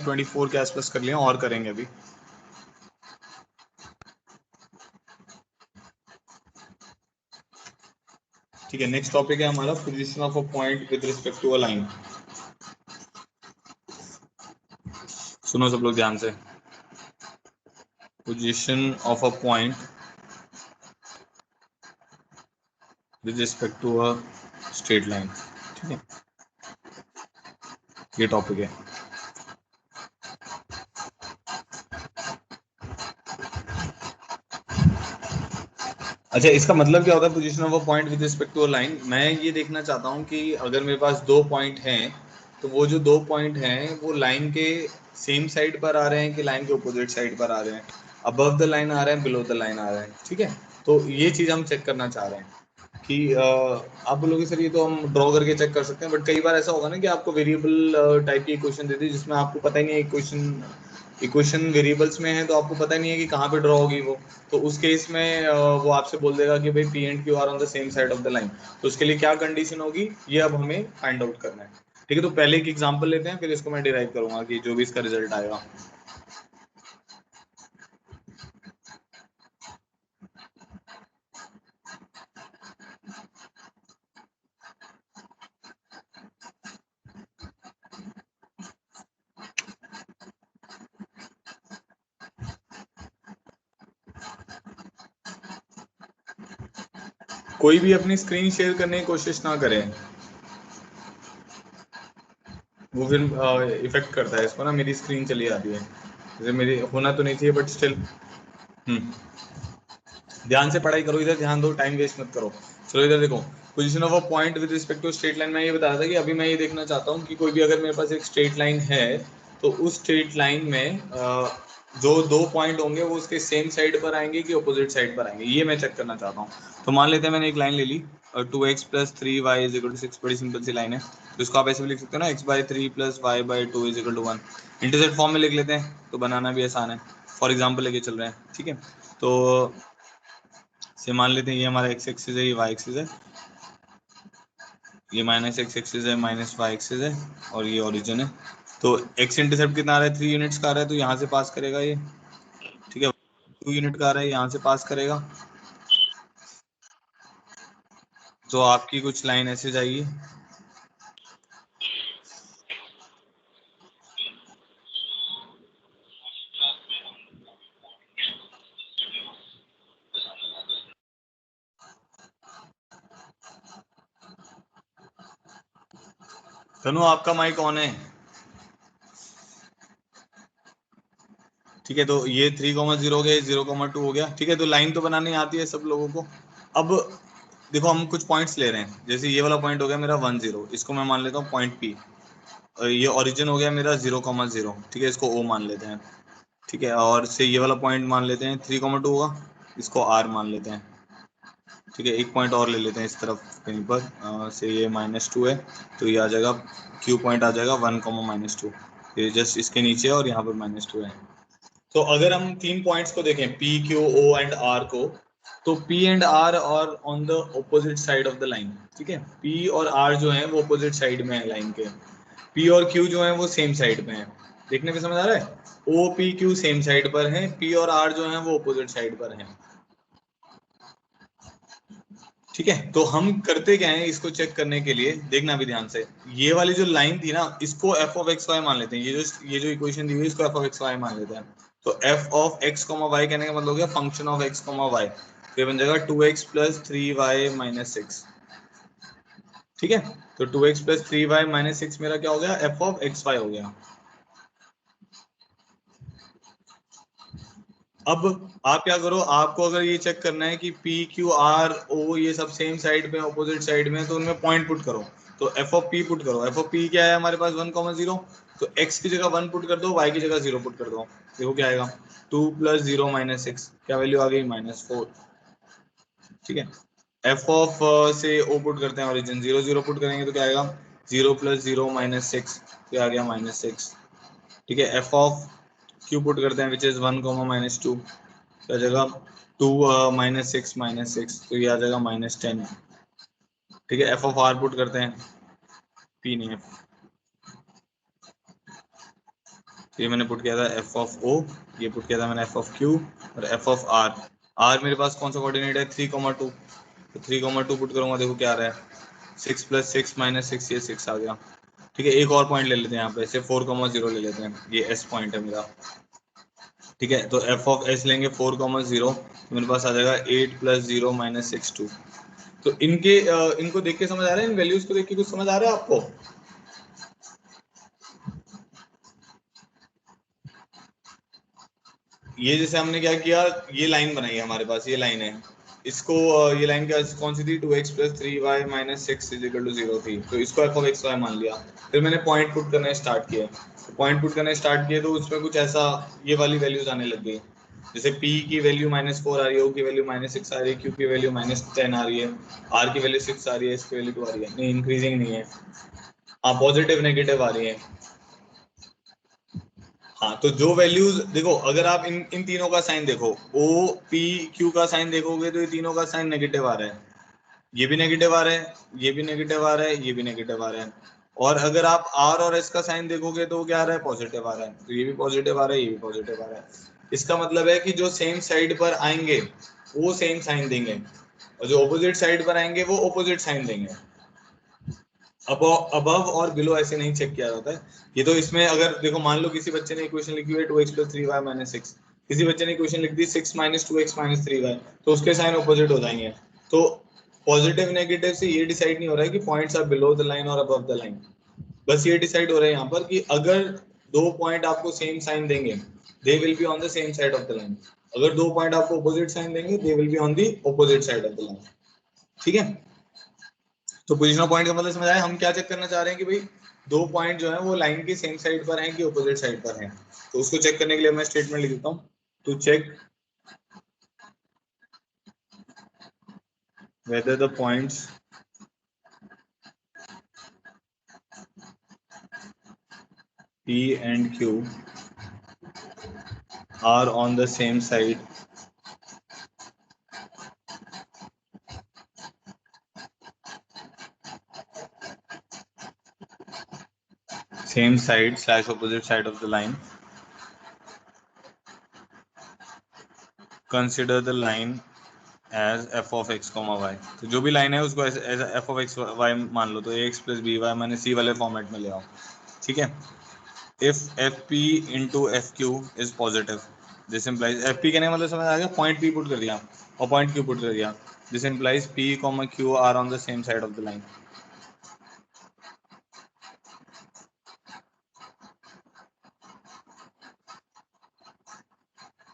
24 के आसपास कर लिया और करेंगे अभी। ठीक है, नेक्स्ट टॉपिक है हमारा position of a point with respect to a line. सुनो सब लोग ध्यान से, position of a point with respect to a straight line. ठीक है, ये टॉपिक है। अच्छा, इसका मतलब क्या होता है position of a point with respect to a line? मैं ये देखना चाहता हूँ कि अगर मेरे पास दो पॉइंट हैं तो वो जो दो पॉइंट हैं वो लाइन के सेम साइड पर आ रहे हैं कि लाइन के अपोजिट साइड पर आ रहे हैं, अबव द लाइन आ रहे हैं, बिलो द लाइन आ रहे हैं। ठीक है, तो ये चीज़ हम चेक करना चाह रहे हैं कि आप बोलोगे सर ये तो हम ड्रॉ करके चेक कर सकते हैं, बट कई बार ऐसा होगा ना कि आपको वेरिएबल टाइप की इक्वेशन दे दी जिसमें आपको पता ही नहीं है इक्वेशन वेरिएबल्स में है, तो आपको पता नहीं है कि कहाँ पे ड्रॉ होगी वो। तो उस केस में वो आपसे बोल देगा कि भाई P and Q are on the same side of the line. तो उसके लिए क्या कंडीशन होगी ये अब हमें फाइंड आउट करना है। ठीक है, तो पहले एक एग्जांपल लेते हैं, फिर इसको मैं डिराइव करूंगा कि जो भी इसका रिजल्ट आएगा। कोई भी अपनी स्क्रीन शेयर करने की कोशिश ना करे, वो फिर इफेक्ट करता है इसको ना। मेरी स्क्रीन चली जाती है, जैसे मेरी होना तो नहीं चाहिए बट स्टिल। ध्यान से पढ़ाई करो, इधर ध्यान दो, टाइम वेस्ट मत करो। चलो इधर देखो, position of a point with respect to straight line. मैं ये बता रहा था कि अभी मैं ये देखना चाहता हूँ कि कोई भी अगर मेरे पास एक स्ट्रेट लाइन है तो उस स्ट्रेट लाइन में जो दो पॉइंट होंगे वो उसके सेम साइड पर आएंगे कि अपोजिट साइड पर आएंगे, ये मैं चेक करना चाहता हूँ। तो मान लेते हैं मैंने एक लाइन ले ली, 2x + 3y = 6। बड़ी सिंपल सी लाइन है, तो इसको आप ऐसे भी लिख सकते हो ना, x/3 + y/2 = 1। इंटरसेप्ट फॉर्म में लिख लेते हैं तो बनाना भी आसान है। फॉर एग्जाम्पल लेके चल रहे हैं। ठीक है, तो से मान लेते हैं ये हमारा x एक्सिस है, ये y एक्सिस है, ये -x एक्सिस है, -y एक्सिस है, और ये ओरिजिन है। तो x इंटरसेप्ट कितना आ रहा है? 3 यूनिट्स का आ रहा है, तो यहाँ से पास करेगा ये। ठीक है, 2 यूनिट का आ रहा है, यहाँ से पास करेगा। तो आपकी कुछ लाइन ऐसे जाएगी। तनु आपका माइक ऑन है? ठीक है, तो ये 3,0 हो गया, 0,2 हो गया। ठीक है, तो लाइन तो बनानी आती है सब लोगों को। अब देखो हम कुछ पॉइंट्स ले रहे हैं, जैसे ये वाला पॉइंट हो गया मेरा 1 0, इसको मैं मान लेता हूँ पॉइंट P। ये ओरिजिन हो गया मेरा 0,0। ठीक है, इसको O मान लेते हैं। ठीक है, और से ये वाला पॉइंट मान लेते हैं 3,2 होगा, इसको R मान लेते हैं। ठीक है, एक पॉइंट और ले लेते हैं इस तरफ कहीं पर, से ये -2 है, तो ये आ जाएगा Q पॉइंट आ जाएगा 1, -2। ये जस्ट इसके नीचे है और यहाँ पर -2 है। तो अगर हम तीन पॉइंट्स को देखें, P, Q, O and R को, तो P एंड R और on the opposite side of the line. ठीक है, P और R जो है वो ऑपोजिट साइड में है लाइन के, P और Q जो है वो सेम साइड में है। देखने में समझ आ रहा है? O, P, Q same side पर है, P और R जो है वो ऑपोजिट साइड पर है। ठीक है, तो हम करते क्या है इसको चेक करने के लिए, देखना भी ध्यान से, ये वाली जो लाइन थी ना इसको f(x, y) मान लेते हैं। ये जो इक्वेशन दी हुई है इसको f(x, y) मान लेते हैं। तो f(x, y) कहने का मतलब हो गया फंक्शन ऑफ x, y। तो ये बन जाएगा 2x + 3y - 6। ठीक है, तो 2x + 3y - 6 मेरा क्या हो गया? f(x, y) हो गया। अब आप क्या करो, आपको अगर ये चेक करना है कि P, Q, R, O ये सब सेम साइड पे, ऑपोजिट साइड में, तो उनमें पॉइंट पुट करो। तो f(p) पुट करो। f(p) क्या है हमारे पास? 1,0। तो x की जगह 1 पुट कर दो, y की जगह 0 पुट कर दो। देखो क्या आएगा, 2 + 0 - 6, क्या वैल्यू आ गई? -4। ठीक है, से O पुट करते हैं, ओरिजिन 0 0 पुट करेंगे तो क्या आएगा? 0 + 0 - 6, क्या आ गया? -6। ठीक है, Q पुट करते हैं विच इज 1, -2, क्या जगह 2 -6 तो ये आ जाएगा -10। ठीक है, f(r) पुट करते हैं, P नहीं है। ये मैंने पुट किया था एफ ऑफ ओ, ये पुट किया था मैंने एफ ऑफ क्यू और एफ ऑफ आर। आर मेरे पास कौन सा कोऑर्डिनेट है 3,2, तो 3,2 पुट करूंगा, देखो क्या आ रहा है 6 + 6 - 6, ये 6 आ गया। ठीक है, एक और पॉइंट ले लेते हैं यहाँ पे, ऐसे 4,0 ले लेते हैं, ये एस पॉइंट है मेरा। ठीक है, तो एफ ऑफ एस लेंगे 4,0, तो मेरे पास आ जाएगा 8 + 0 - 6 2। तो इनके इनको देख के समझ आ रहा है, इन वैल्यूज को देख के कुछ समझ आ रहा है आपको? ये जैसे हमने क्या किया, ये लाइन बनाई है हमारे पास, ये लाइन है, इसको ये लाइन क्या कौन सी थी, 2x + 3y - 6 = 0 थी, तो इसको f of x y मान लिया। फिर मैंने पॉइंट पुट करना स्टार्ट किया, तो पॉइंट पुट करना स्टार्ट किए तो उसमें कुछ ऐसा ये वाली वैल्यूज आने लग गई, जैसे p की वैल्यू -4 आ रही है, o की वैल्यू -6 आ रही है, q की वैल्यू -10 आ रही है, r की वैल्यू 6 आ रही है, s की वैल्यू 2 आ रही है, नहीं इंक्रीजिंग नहीं है, हाँ पॉजिटिव नेगेटिव आ रही है। हाँ, तो जो वैल्यूज देखो, अगर आप इन इन तीनों का साइन देखो, ओ पी क्यू का साइन देखोगे तो ये तीनों का साइन नेगेटिव आ रहा है, ये भी नेगेटिव आ रहा है, ये भी नेगेटिव आ रहा है, ये भी नेगेटिव आ रहा है। और अगर आप आर और एस का साइन देखोगे तो क्या आ रहा है, पॉजिटिव आ रहा है, तो ये भी पॉजिटिव आ रहा है, ये भी पॉजिटिव आ रहा है। इसका मतलब है कि जो सेम साइड पर आएंगे वो सेम साइन देंगे, और जो ऑपोजिट साइड पर आएंगे वो ऑपोजिट साइन देंगे। अबव और बिलो ऐसे नहीं चेक किया जाता है। ये तो इसमें अगर देखो, मान लो किसी बच्चे ने इक्वेशन लिखी हुई है 2x + 3y - 6, किसी बच्चे ने इक्वेशन लिख दी 6 - 2x - 3y, तो उसके साइन ऑपोजिट हो जाएंगे। तो पॉजिटिव नेगेटिव से ये डिसाइड नहीं हो रहा है कि points are below the line और अबव द लाइन, बस ये डिसाइड हो रहा है यहाँ पर कि अगर दो पॉइंट आपको सेम साइन देंगे, they will be on the same side of the line. अगर दो पॉइंट आपको ऑपोजिट साइन देंगे, they will be on the opposite side of the line. ठीक है, तो पोजिशनल पॉइंट का मतलब समझ आया, हम क्या चेक करना चाह रहे हैं कि भाई दो पॉइंट जो है वो लाइन की सेम साइड पर हैं कि ऑपोजिट साइड पर हैं। तो उसको चेक करने के लिए मैं स्टेटमेंट लिख देता हूँ, to check whether the points P and Q are on the same side / opposite side of the line, consider the line as f of x, y। तो जो भी लाइन है उसको as f of x, y मान लो, तो ax + by मैंने c वाले format में ले आओ। ठीक है, if fp into fq is positive, this implies fp कहने का मतलब समझ आ गया, पॉइंट p पुट कर दिया और पॉइंट q पुट कर दिया, this implies p, q are on the same side of the line।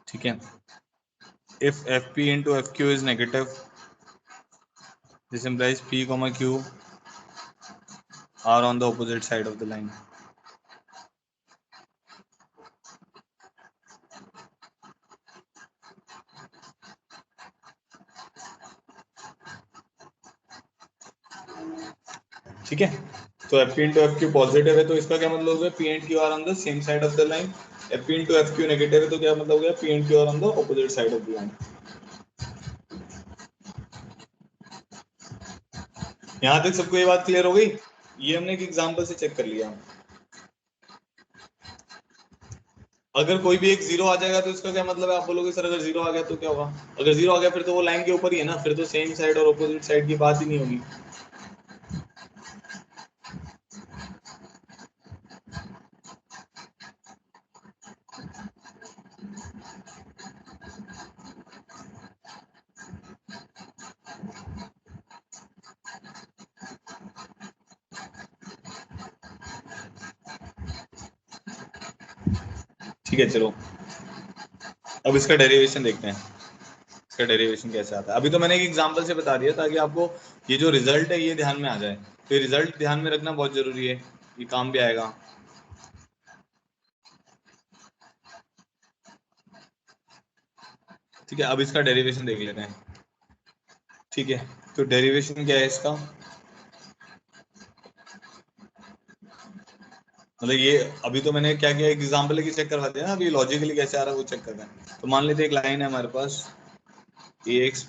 ठीक है, if fp into fq is negative, this implies p, q are on the opposite side of the line। ठीक है, तो fp into fq positive है तो इसका क्या मतलब हो गया, p and q are on the same side of the line। fp into fq negative है तो क्या मतलब हो गया, p and q are on the opposite side of the line। यहां तक सबको ये बात क्लियर हो गई? ये हमने एक एग्जांपल से चेक कर लिया। अगर कोई भी एक जीरो आ जाएगा तो इसका क्या मतलब है, आप बोलोगे सर अगर जीरो आ गया तो क्या होगा? अगर जीरो आ गया फिर तो वो लाइन के ऊपर ही है ना, फिर तो सेम साइड और ऑपोजिट साइड की बात ही नहीं होगी। ठीक है, चलो अब इसका डेरिवेशन देखते हैं, इसका डेरिवेशन कैसे आता है। अभी तो मैंने एक एग्जांपल से बता दिया ताकि आपको ये जो रिजल्ट है ये ध्यान में आ जाए, तो ये रिजल्ट ध्यान में रखना बहुत जरूरी है, ये काम भी आएगा। ठीक है, अब इसका डेरिवेशन देख लेते हैं। ठीक है, तो डेरिवेशन क्या है इसका, मतलब ये अभी तो मैंने क्या किया, एग्जांपल लेके चेक करवा दिया ना, अभी लॉजिकली कैसे आ रहा है वो चेक कर रहे हैं। तो मान लेते हैं एक लाइन है हमारे पास ax +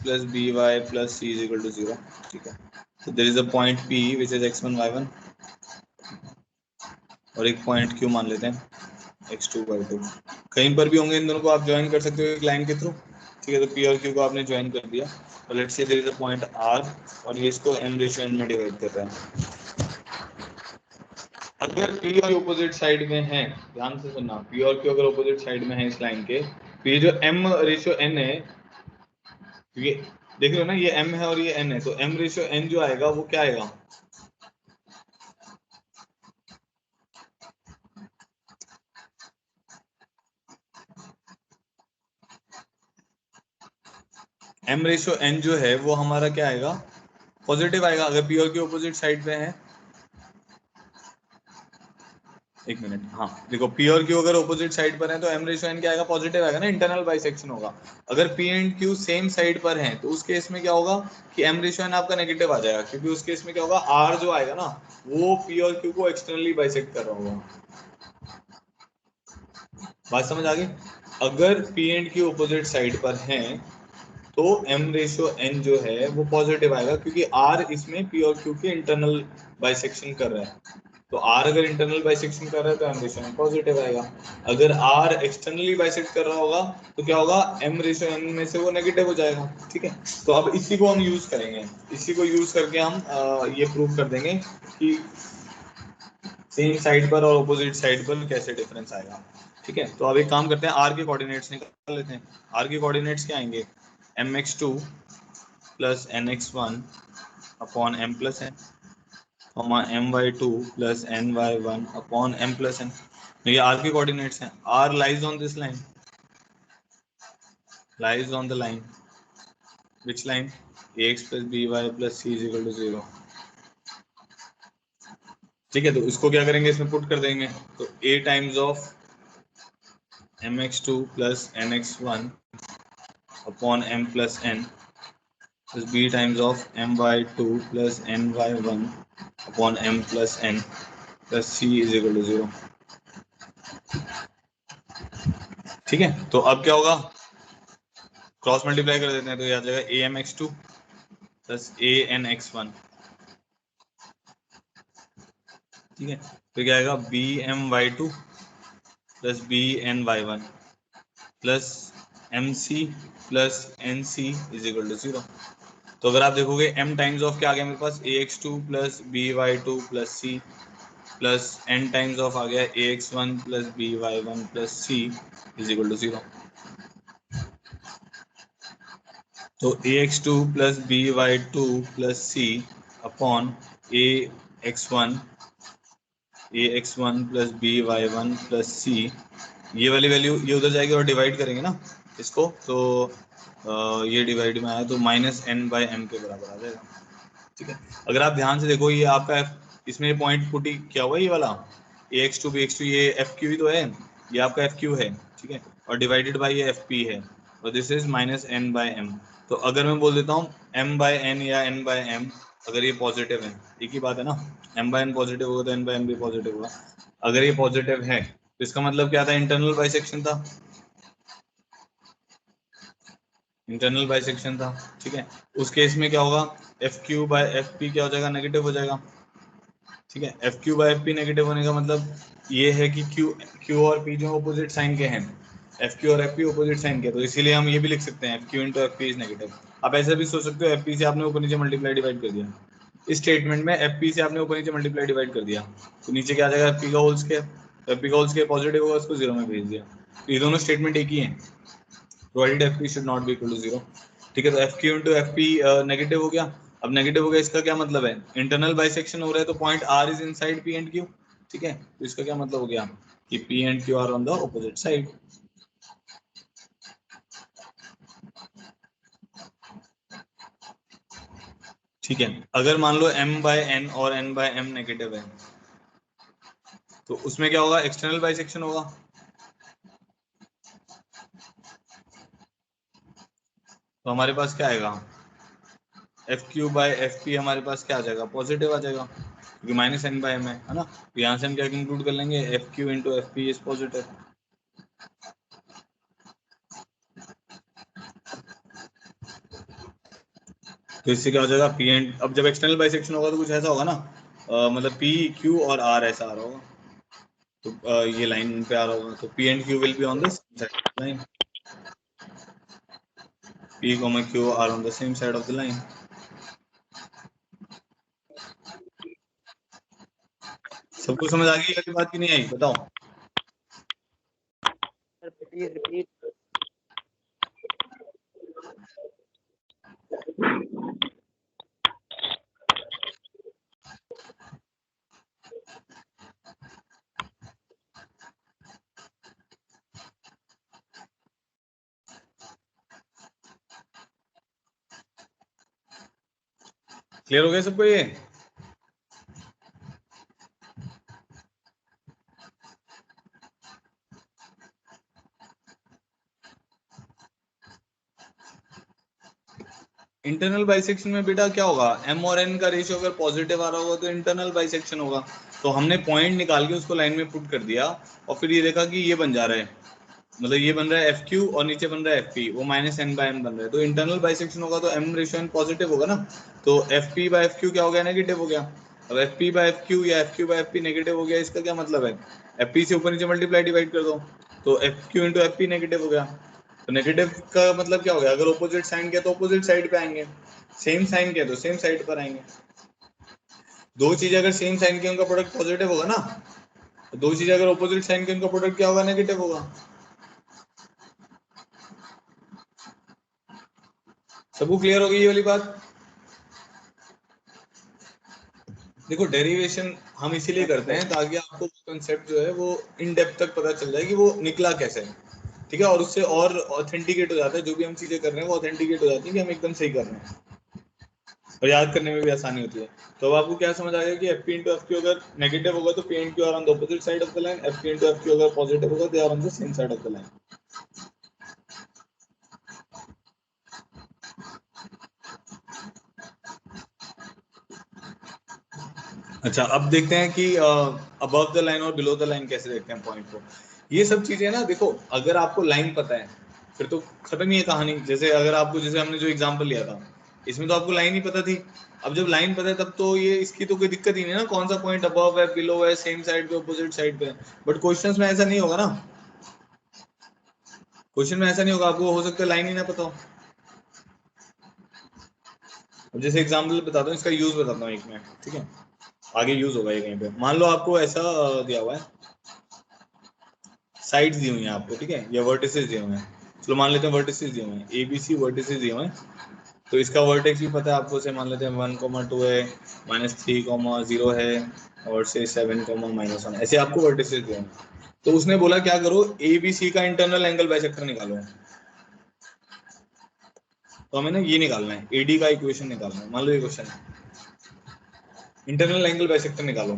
by + c = 0। ठीक है, तो there is a point p which is x1 y1 और एक पॉइंट q मान लेते हैं। x2/2 कहीं पर भी होंगे इन दोनों को आप ज्वाइन कर सकते हो एक लाइन के थ्रू। ठीक है, तो पी और क्यू को आपने ज्वाइन कर दिया, तो let's say there is a point r और ये इसको m/n में डिवाइड कर रहा है। अगर पी और ऑपोजिट साइड में है, ध्यान से सुनना, पी और क्यू अगर ऑपोजिट साइड में है इस लाइन के, तो ये जो m/n है, ये देख रहे हो ना, ये m है और ये n है, तो m/n जो आएगा वो क्या आएगा, m/n जो है वो हमारा क्या आएगा, पॉजिटिव आएगा अगर पी और क्यू ऑपोजिट साइड पे है। एक मिनट, हाँ देखो, पी और क्यू अगर ऑपोजिट साइड पर है तो m/n क्या आएगा, पॉजिटिव आएगा ना, इंटरनल बाइसेक्शन होगा। अगर P and Q same side पर हैं तो उस केस में क्या होगा कि m/n आपका नेगेटिव आ जाएगा, क्योंकि उस केस में क्या होगा, r जो आएगा ना वो पी और क्यू को एक्सटर्नली बाइसेक्ट कर रहा होगा। बात समझ आ गई। अगर P and Q opposite side पर हैं तो m/n जो है वो पॉजिटिव आएगा, क्योंकि r इसमें पी और क्यू के इंटरनल बाइसेक्शन कर रहा है। तो r अगर इंटरनल बाइसेक्शन कर रहा है तो m/n पॉजिटिव आएगा। अगर r एक्सटर्नली बाइसेक्ट कर रहा होगा तो क्या होगा, m/n में से वो नेगेटिव हो जाएगा। ठीक है, तो अब इसी को हम यूज करेंगे, इसी को यूज करके हम ये प्रूव कर देंगे कि सेम साइड पर और ऑपोजिट साइड पर कैसे डिफरेंस आएगा। ठीक है, तो अब एक काम करते हैं, r के कोऑर्डिनेट्स निकाल लेते हैं। r के कोऑर्डिनेट्स क्या आएंगे, mx2 plus nx1 upon m plus n, my2 plus ny1 upon m plus n। ये r के कोऑर्डिनेट्स हैं। r lies on this line, lies on the line, which line, ax plus by plus c is equal to 0। ठीक है, तो इसको क्या करेंगे, इसमें पुट कर देंगे, तो a times of mx2 plus nx1 upon m plus n plus b times of my2 plus ny1 upon m plus n plus c is equal to 0। ठीक है, तो अब क्या होगा, क्रॉस मल्टीप्लाई कर देते हैं, तो ये आ जाएगा amx2 प्लस anx1। ठीक है, तो क्या आएगा bmy2 plus bny1 plus mc plus nc is equal to 0। तो अगर आप देखोगे m टाइम्स ऑफ क्या आ गया मेरे पास, ax2 plus by2 plus c plus n times of आ गया ax1 plus by1 plus c is equal to 0। तो ax2 plus by2 plus c upon ax1 plus by1 plus c, ये वाली वैल्यू ये उधर जाएगी और डिवाइड करेंगे ना इसको, तो ये डिवाइड में आया तो माइनस n/m के बराबर आ जाएगा। ठीक है, अगर आप ध्यान से देखो, ये आपका इसमें पॉइंट पुट क्या हुआ, ये वाला ax2 bx2, ये fq ही तो है, ये आपका fq है। ठीक है, और डिवाइडेड बाय ये fp है, और दिस इज माइनस n/m। तो अगर मैं बोल देता हूँ m/n या n/m, अगर ये पॉजिटिव है, एक ही बात है ना, m/n पॉजिटिव होगा तो n/m भी पॉजिटिव होगा। अगर ये पॉजिटिव है तो इसका मतलब क्या था, इंटरनल बाइसेक्शन था, इंटरनल बाइसेक्शन था। ठीक है, उस केस में क्या होगा, fq/fp क्या हो जाएगा, नेगेटिव हो जाएगा। ठीक है, fq/fp नेगेटिव होने का मतलब ये है कि q और p जो ऑपोजिट साइन के हैं, fq और fp ऑपोजिट साइन के, तो इसीलिए हम ये भी लिख सकते हैं fq into fp is negative. आप ऐसा भी सोच सकते हो, fp से आपने ऊपर नीचे मल्टीप्लाई डिवाइड कर दिया, इस स्टेटमेंट में fp से आपने ऊपर नीचे मल्टीप्लाई डिवाइड कर दिया, तो नीचे क्या आ जाएगा, fp का होल स्क्वायर, fp का होल स्क्वायर पॉजिटिव होगा, उसको 0 में भेज दिया। तो ये दोनों स्टेटमेंट एक ही हैं, provided fp should not be equal to 0। ठीक है, तो fq इंटू fp नेगेटिव हो गया। अब नेगेटिव हो गया, इसका क्या मतलब है, इंटरनल बाइसेक्शन हो रहा है, तो point r is inside p and q। ठीक है, तो इसका क्या मतलब हो गया कि p and q are on the opposite side. ठीक है, अगर मान लो m/n और n/m नेगेटिव है तो उसमें क्या होगा, एक्सटर्नल बाइसेक्शन होगा। तो हमारे पास क्या आएगा, fq/fp हमारे पास क्या आ जाएगा, पॉजिटिव आ जाएगा, क्योंकि माइनस n/m है ना। तो यहाँ से हम क्या कंक्लूड कर लेंगे, fq into fp is positive. तो इससे क्या हो जाएगा, पी एंड, अब जब एक्सटर्नल बाइसेक्शन होगा तो कुछ ऐसा होगा ना, मतलब पी क्यू और आर ऐसा आ रहा होगा। तो ये लाइन पे आ रहा होगा, तो P and Q will be on the line, P comma Q are on the same side of the line. सबको समझ आ गई ये बात की नहीं आई, बताओ। रिपीट। क्लियर हो गया सबको ये? इंटरनल बाइसेक्शन में बेटा क्या होगा, m और n का रेशियो अगर पॉजिटिव आ रहा होगा तो इंटरनल बाइसेक्शन होगा। तो हमने पॉइंट निकाल के उसको लाइन में पुट कर दिया और फिर ये देखा कि ये बन जा रहा है, मतलब ये बन रहा है एफ क्यू और नीचे बन रहा है एफ पी, वो माइनस एन बाय एम बन रहा है, तो इंटरनल बाइसेक्शन होगा तो एम रेशियो एन पॉजिटिव होगा ना, तो F P by F Q क्या हो गया, नेगेटिव हो गया। अब F P by F Q या F Q by F P negative हो गया, इसका क्या मतलब है, एफ पी से ऊपर नीचे मल्टीप्लाई डिवाइड कर दो, तो F Q into F P negative हो गया। तो नेगेटिव का मतलब क्या हो गया, अगर ऑपोजिट साइन किया तो ऑपोजिट साइड पे आएंगे, सेम साइन किया तो सेम साइड पर आएंगे। दो चीजें अगर सेम साइन की उनका प्रोडक्ट पॉजिटिव होगा ना, तो दो चीजें अगर ऑपोजिट साइन की उनका प्रोडक्ट क्या होगा, नेगेटिव होगा। सबको क्लियर हो गई ये वाली बात? देखो डेरिवेशन हम इसीलिए करते हैं ताकि आपको कंसेप्ट जो है वो इन डेप्थ तक पता चल जाए कि वो निकला कैसे है, ठीक है, और उससे और ऑथेंटिकेट हो जाता है, जो भी हम चीजें कर रहे हैं वो ऑथेंटिकेट हो जाती है कि हम एकदम सही कर रहे हैं, और याद करने में भी आसानी होती है। तो अब आपको क्या समझ आ गया कि F P into F Q अगर नेगेटिव होगा तो P and Q are on the opposite side of the line, F P into F Q अगर पॉजिटिव होगा they are on the same side of the line. अच्छा, अब देखते हैं कि अबव द लाइन और बिलो द लाइन कैसे देखते हैं पॉइंट को। ये सब चीजें ना देखो, अगर आपको लाइन पता है फिर तो खत्म ही है कहानी। जैसे अगर आपको, जैसे हमने जो एग्जांपल लिया था इसमें तो आपको लाइन ही पता थी। अब जब लाइन पता है तब तो ये इसकी तो कोई दिक्कत ही नहीं है ना, कौन सा पॉइंट अबव है, बिलो है, सेम साइड पे, अपोजिट साइड पे। बट क्वेश्चंस में ऐसा नहीं होगा ना, क्वेश्चन में ऐसा नहीं होगा, आपको हो सकता है लाइन ही ना पता हो। अब जैसे एग्जाम्पल बताता हूँ, इसका यूज बताता हूँ एक मिनट, ठीक है, आगे यूज होगा ये कहीं पे। मान लो आपको ऐसा दिया हुआ है, साइड्स दी हुई हैं आपको, ठीक है, या वर्टिसेस दिए हुए हैं। चलो मान लेते हैं वर्टिसेस दिए हुए हैं, ए बी सी वर्टिसेस दिए हुए हैं। तो इसका वर्टेक्स भी पता है आपको, से मान लेते हैं 1,2 है, -3,0 है, और से 7,-1 ऐसे आपको वर्टिसेस दिए हैं। तो उसने बोला क्या करो, ए बी सी का इंटरनल एंगल बाइसेक्टर निकालो। तो हमें ना ये निकालना है, एडी का इक्वेशन निकालना है। मान लो ये क्वेश्चन है, इंटरनल एंगल बाइसेक्टर निकालो,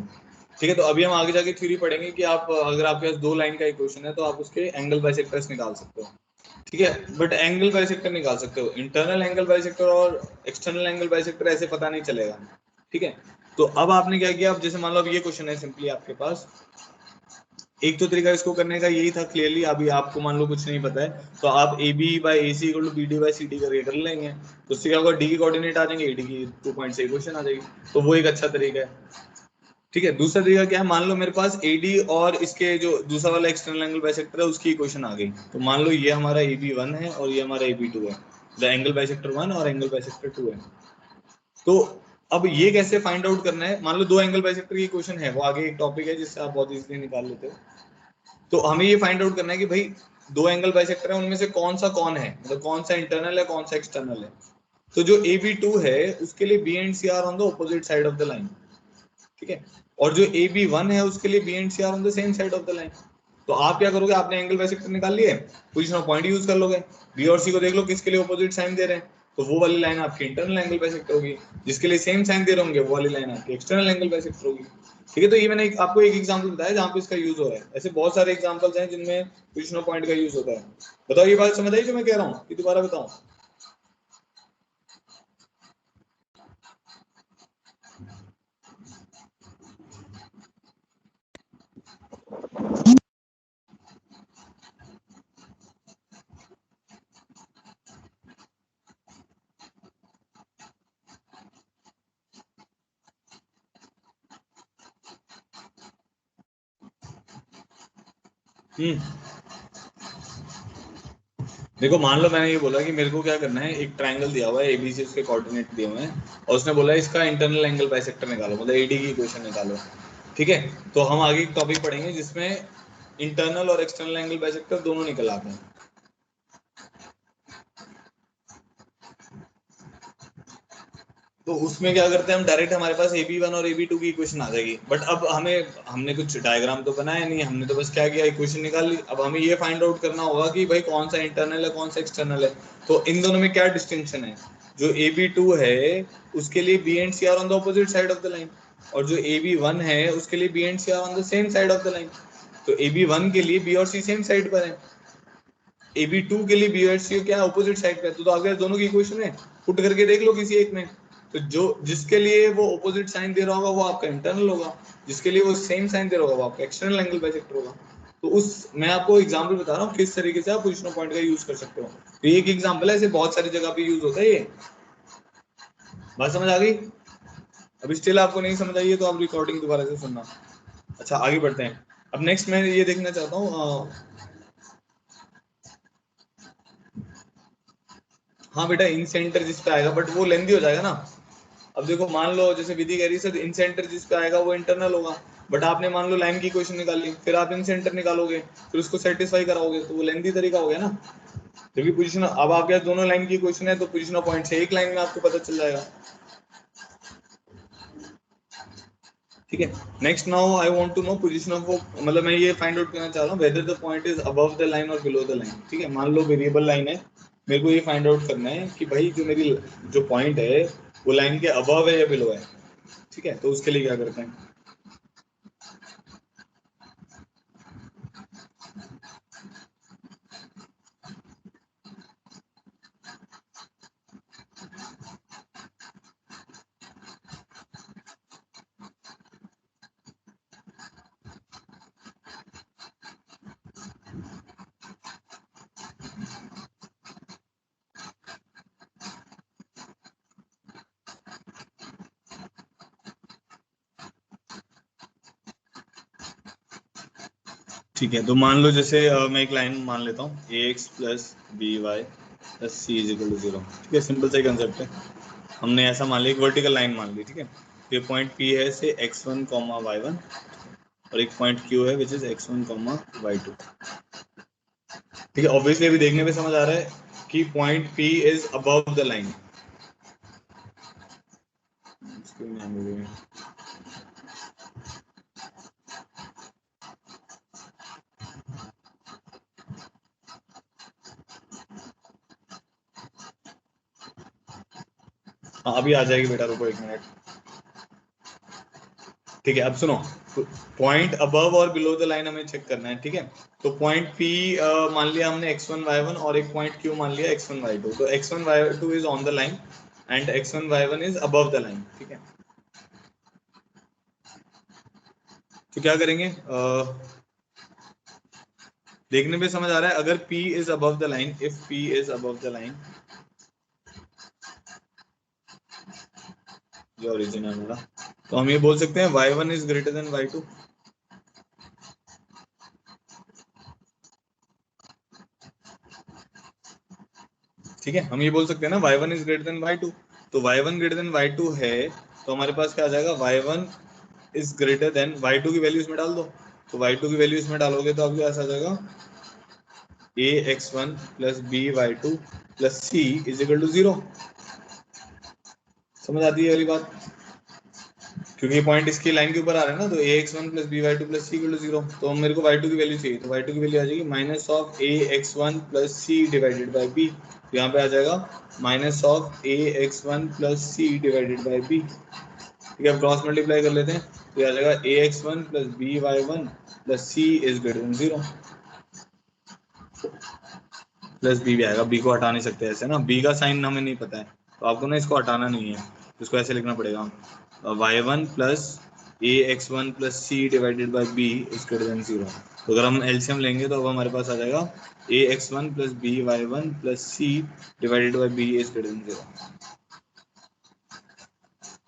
ठीक है। तो अभी हम आगे जाके थ्योरी पढ़ेंगे कि आप अगर आपके पास दो लाइन का इक्वेशन है तो आप उसके एंगल बाइसेक्टर्स निकाल सकते हो, ठीक है। बट एंगल बाइसेक्टर निकाल सकते हो, इंटरनल एंगल बाइसेक्टर और एक्सटर्नल एंगल बाइसेक्टर ऐसे पता नहीं चलेगा, ठीक है। तो अब आपने क्या किया, अब जैसे मान लो अब ये क्वेश्चन है सिंपली आपके पास, एक तो तरीका इसको करने का यही था क्लियरली, अभी आपको मान लो कुछ नहीं पता है तो आप A B by A C equal to B D by C D करके कर लेंगे, तो उससे क्या होगा, डी की कोऑर्डिनेट आ जाएंगे, डी की 2 पॉइंट से इक्वेशन आ जाएगी, तो वो एक अच्छा तरीका है, ठीक है। दूसरा तरीका क्या है, मान लो मेरे पास एडी और इसके जो दूसरा वाला एक्सटर्नल एंगल बाइसेक्टर है उसकी इक्वेशन आ गई, तो मान लो ये हमारा ए बी वन है और ये हमारा ए बी टू है, द एंगल बाइसेक्टर वन और एंगल बाइसेक्टर टू है। तो अब ये कैसे फाइंड आउट करना है, मान लो दो एंगल बाइसेक्टर की इक्वेशन है, वो आगे एक टॉपिक है जिससे आप बहुत इजीली निकाल लेते हो। तो हमें ये फाइंड आउट करना है कि भाई दो एंगल बाइसेक्टर है, उनमें से कौन सा कौन है, मतलब कौन सा इंटरनल है कौन सा एक्सटर्नल है। तो जो ए बी टू है उसके लिए B and C are on the opposite side of the line, ठीक है, और जो ए बी वन है उसके लिए B and C are on the same side of the line. तो आप क्या करोगे, आपने एंगल बाइसेक्टर निकाल लिए, पोजीशन ऑफ पॉइंट यूज कर लोगे, बी और सी को देख लो किसके लिए ऑपोजिट साइन दे रहे हैं, तो वो वाली लाइन आपकी इंटरनल एंगल बाइसेक्टर होगी, जिसके लिए सेम साइन दे रहे होंगे वो वाली लाइन आपकी एक्सटर्नल एंगल बाइसेक्टर होगी, ठीक है। तो ये मैंने आपको एक एग्जांपल बताया जहां पे इसका यूज हो रहा है, ऐसे बहुत सारे एग्जांपल्स हैं जिनमें पोजीशन ऑफ पॉइंट का यूज होता है। बताओ ये बात समझ आई जो मैं कह रहा हूँ कि दोबारा बताऊं? देखो मान लो मैंने ये बोला कि मेरे को क्या करना है, एक ट्रायंगल दिया हुआ है एबीसी, उसके कोऑर्डिनेट दिए हुए हैं और उसने बोला है इसका इंटरनल एंगल बाइसेक्टर निकालो, मतलब एडी की इक्वेशन निकालो। ठीक है, तो हम आगे एक टॉपिक पढ़ेंगे जिसमें इंटरनल और एक्सटर्नल एंगल बाइसेक्टर दोनों निकल आते हैं। तो उसमें क्या करते हैं हम, डायरेक्ट हमारे पास AB1 और AB2 की इक्वेशन आ जाएगी। बट अब हमने कुछ डायग्राम तो बनाया नहीं, हमने तो बस क्या किया, इक्वेशन निकाल ली। अब हमें ये फाइंड आउट करना होगा कि भाई कौन सा इंटरनल है कौन सा एक्सटर्नल है। तो इन दोनों में क्या डिस्टिंक्शन है, जो AB2 है उसके लिए B and C are on the opposite side of the line, और जो AB1 है उसके लिए B and C are on the same side of the line. तो AB1 के लिए B और C सेम साइड पर है, AB2 के लिए B और C क्या अपोजिट साइड पे। तो आपके दोनों की इक्वेशन है, पुट करके देख लो किसी एक में। तो जो जिसके लिए वो अपोजिट साइन दे रहा होगा वो आपका इंटरनल होगा, जिसके लिए वो सेम साइन दे रहा होगा वो आपका एक्सटर्नल एंगल बाइसेक्टर होगा। तो उस मैं आपको एग्जांपल बता रहा हूँ किस तरीके से आप पोजिशन ऑफ पॉइंट का यूज कर सकते हो। तो ये एक एग्जांपल है, ऐसे बहुत सारी जगह पे यूज होता है ये। बात समझ आ गई? अभी स्टिल आपको नहीं समझ आई है तो आप रिकॉर्डिंग दोबारा से सुनना। अच्छा आगे बढ़ते हैं। अब नेक्स्ट मैं ये देखना चाहता हूँ, हाँ बेटा इन सेंटर जिस पे आएगा, बट वो लेंदी हो जाएगा ना। अब देखो मान लो जैसे विधि कह रही है इन सेंटर जिस पे आएगा वो इंटरनल होगा, बट आपने मान लो लाइन की इक्वेशन निकाल ली, फिर आप इन सेंटर निकालोगे, फिर उसको सेटिस्फाई कराओगे, तो वो लेंदी तरीका हो गया ना। जबकि पोजीशन, अब आपके पास दोनों लाइन की इक्वेशन है तो पोजीशन ऑफ पॉइंट से एक लाइन में आपको पता चल जाएगा। ठीक है, next now I want to know position of, मतलब मैं ये फाइंड आउट करना चाह रहा हूँ whether the point is above the line और बिलो द लाइन। ठीक है, मान लो वेरिएबल लाइन है, मेरे को ये फाइंड आउट करना है कि भाई जो मेरी जो पॉइंट है वो लाइन के अबव है या बिलो है। ठीक है, तो उसके लिए क्या करते हैं, ठीक है, तो मान लो जैसे मैं एक लाइन मान लेता हूँ ax plus B Y plus C is equal to 0। ठीक है, सिंपल सा ही कंसेप्ट है। हमने ऐसा मान लिया, एक वर्टिकल लाइन मान ली। ठीक है, तो ये पॉइंट P है से x1 कॉमा y1, और एक पॉइंट Q है विच इज x1 कॉमा y2। ठीक है, ऑब्वियसली अभी देखने पे समझ आ रहा है कि point P is above the line. हाँ अभी आ जाएगी बेटा, रुको एक मिनट। ठीक है, अब सुनो, पॉइंट अबव और बिलो द लाइन हमें चेक करना है। ठीक है, तो पॉइंट P मान लिया हमने x1 y1, और एक पॉइंट Q मान लिया x1 y2। तो x1 y2 is on the line and x1 y1 is above the line. ठीक है, तो क्या करेंगे, देखने पे समझ आ रहा है, अगर P is above the line, if P is above the line, ये ओरिजिन है मेरा, तो हम ये बोल सकते हैं y1 is greater then y2। ठीक है, हम ये बोल सकते हैं ना y1 is greater then y2। तो y1 ग्रेटर देन y2 है, तो हमारे पास क्या आ जाएगा, y1 is greater then y2 की वैल्यू इसमें डाल दो। तो y2 की वैल्यू इसमें डालोगे तो आपके पास आ जाएगा ax1 plus by2 plus c is equal to 0। समझ आती है वाली बात? क्योंकि ये पॉइंट इसकी लाइन के ऊपर आ रहा है ना, तो ax1 plus by2 plus c equal to 0। तो मेरे को y2 की वैल्यू चाहिए, तो y2 की वैल्यू आ जाएगी minus of ax1 plus c divided by b। तो यहाँ पे आ जाएगा minus of ax1 plus c divided by b। ठीक है, अब क्रॉस मल्टीप्लाई कर लेते हैं, तो आ जाएगा ax1 plus by1 plus c is greater than 0। Plus B भी आएगा, बी को हटा नहीं सकते ऐसे ना, बी का साइन हमें नहीं पता है, तो आपको ना इसको हटाना नहीं है, इसको ऐसे लिखना पड़ेगा y1 plus ax1 plus c divided by b is greater than 0। तो अगर हम एलसीएम लेंगे तो अब हमारे पास आ जाएगा ax1 plus by1 plus c divided by b is greater than 0।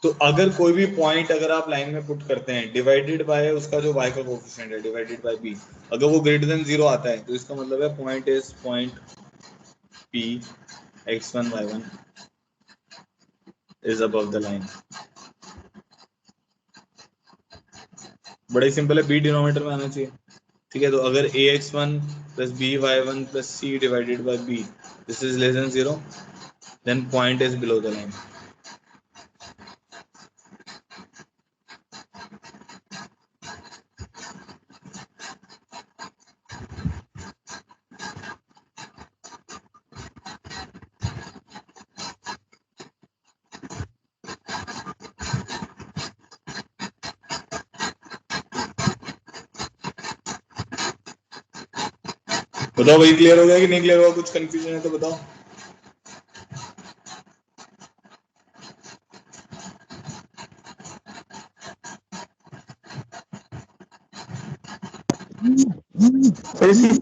तो अगर कोई भी पॉइंट अगर आप लाइन में पुट करते हैं डिवाइडेड बाय उसका जो y का कोफिशिएंट है डिवाइडेड बाय b, अगर वो ग्रेटर देन 0 आता है तो इसका मतलब है point is point p x1 y1 is above the line. बड़ा ही सिंपल है, b डिनोमिनेटर में आना चाहिए। ठीक है, तो अगर ax1 plus by1 plus c divided by b this is less than 0 then point is below the line. बताओ भाई, क्लियर हो गया कि नहीं क्लियर हुआ? कुछ कंफ्यूजन है तो बताओ।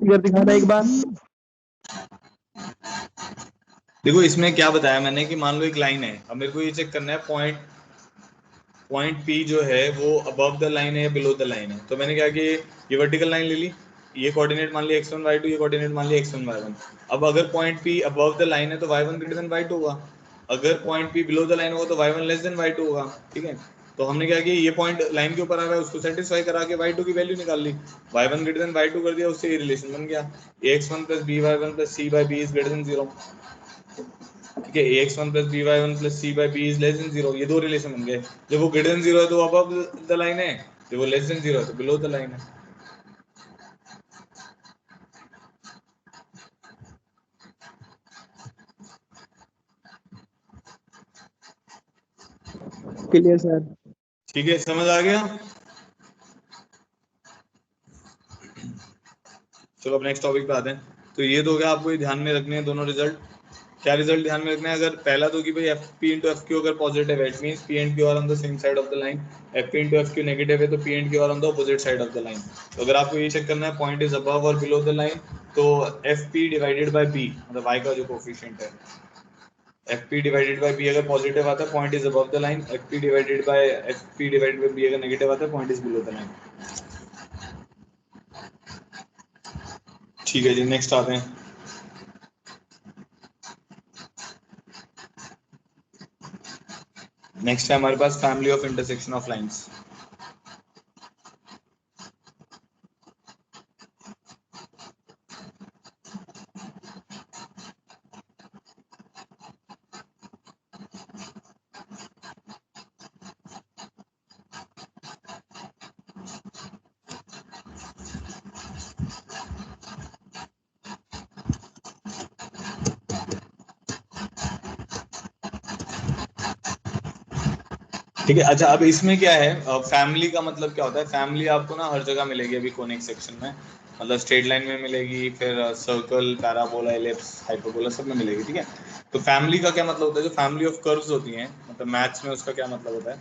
फिगर दिखाना एक बार। देखो इसमें क्या बताया मैंने कि मान लो एक लाइन है, अब मेरे को ये चेक करना है पॉइंट P जो है वो अबव द लाइन है या बिलो द लाइन है। तो मैंने क्या कि ये वर्टिकल लाइन ले ली, ये कोऑर्डिनेट मान लिया x1 y2, ये कोऑर्डिनेट मान लिया x1 y1। अब अगर point P above the line है तो y1 ग्रेटर देन y2 होगा, अगर point P below the line होगा तो y1 लेस देन y2 होगा। ठीक है, तो हमने क्या किया, ये पॉइंट लाइन के ऊपर आ रहा है उसको सेटिस्फाई करा के y2 की वैल्यू निकाल ली, y1 ग्रेटर देन y2 कर दिया, उससे ये रिलेशन बन गया ax1 plus by1 plus c by b is greater than 0। ठीक है, ax1 plus by1 plus c by b is less than 0, ये दो रिलेशन बन गए। जब वो ग्रेटर देन 0 है तो अबव द लाइन है, जब वो लेस देन 0 है तो बिलो द लाइन है। Clear sir. ठीक है, समझ आ गया? चलो अब नेक्स्ट टॉपिक पे आते हैं। तो ये तो हो गया, आपको ये ध्यान में रखने हैं दोनों रिजल्ट। क्या रिजल्ट ध्यान में रखना है? अगर पहला तो कि भाई F P into F Q अगर पॉजिटिव है it means P and Q are on the same side of the line, F P into F Q negative है तो P and Q are on the opposite side of the line. तो अगर आपको ये check करना है point is above और below the line, तो F P divided by B मतलब वाई का जो कोफिशिएंट है, F P divided by B अगर पॉजिटिव आता है point is above the line, F P divided by B अगर नेगेटिव आता है point is below the line. ठीक है जी, नेक्स्ट आते हैं। नेक्स्ट है हमारे पास family of intersection of lines. ठीक है, अच्छा अब इसमें क्या है, फैमिली का मतलब क्या होता है? फैमिली आपको ना हर जगह मिलेगी अभी कोनिक सेक्शन में, मतलब स्ट्रेट लाइन में मिलेगी, फिर सर्कल, पैराबोला, एलिप्स, हाइपरबोला सब में मिलेगी। ठीक है, तो फैमिली का क्या मतलब होता है? जो फैमिली ऑफ कर्व्स होती हैं, मतलब मैथ्स में उसका क्या मतलब होता है?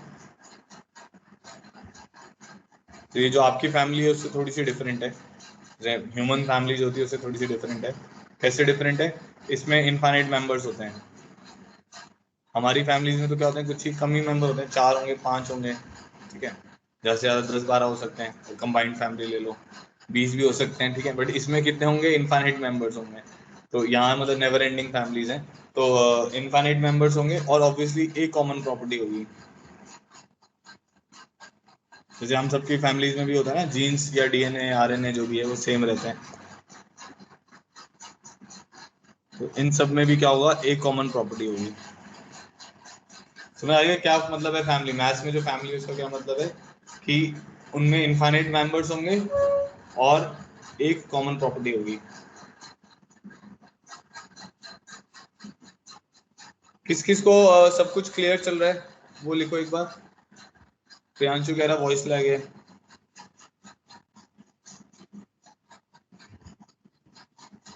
तो ये जो आपकी फैमिली है उससे थोड़ी सी डिफरेंट है, ह्यूमन फैमिली जो होती है उससे थोड़ी सी डिफरेंट है। कैसे डिफरेंट है? इसमें इनफाइनाइट मेंबर्स होते हैं। हमारी फैमिलीज में तो क्या होते हैं, कुछ ही कम ही मेंबर होते हैं, 4 होंगे, 5 होंगे। ठीक है, ज़्यादा से ज़्यादा 10-12 हो सकते हैं, कंबाइंड फैमिली ले लो 20 भी हो सकते हैं। ठीक है, बट इसमें कितने होंगे? इनफाइनाइट मेंबर्स होंगे। तो यहाँ मतलब नेवर एंडिंग फैमिलीज हैं, तो इनफाइनाइट मेंबर्स होंगे और ऑब्वियसली एक कॉमन प्रॉपर्टी होगी। जैसे हम सबकी फैमिलीज में भी होता है ना, जीन्स या डीएनए आरएनए जो भी है वो सेम रहते हैं, तो इन सब में भी क्या होगा? एक कॉमन प्रॉपर्टी होगी। समझ आ गया क्या मतलब है फैमिली? मैथ्स में जो फैमिली है उसका क्या मतलब है कि उनमें इनफाइनाइट मेंबर्स होंगे और एक कॉमन प्रॉपर्टी होगी। किस किस को सब कुछ क्लियर चल रहा है वो लिखो एक बार। प्रियांशु कह रहा वॉइस लैग है।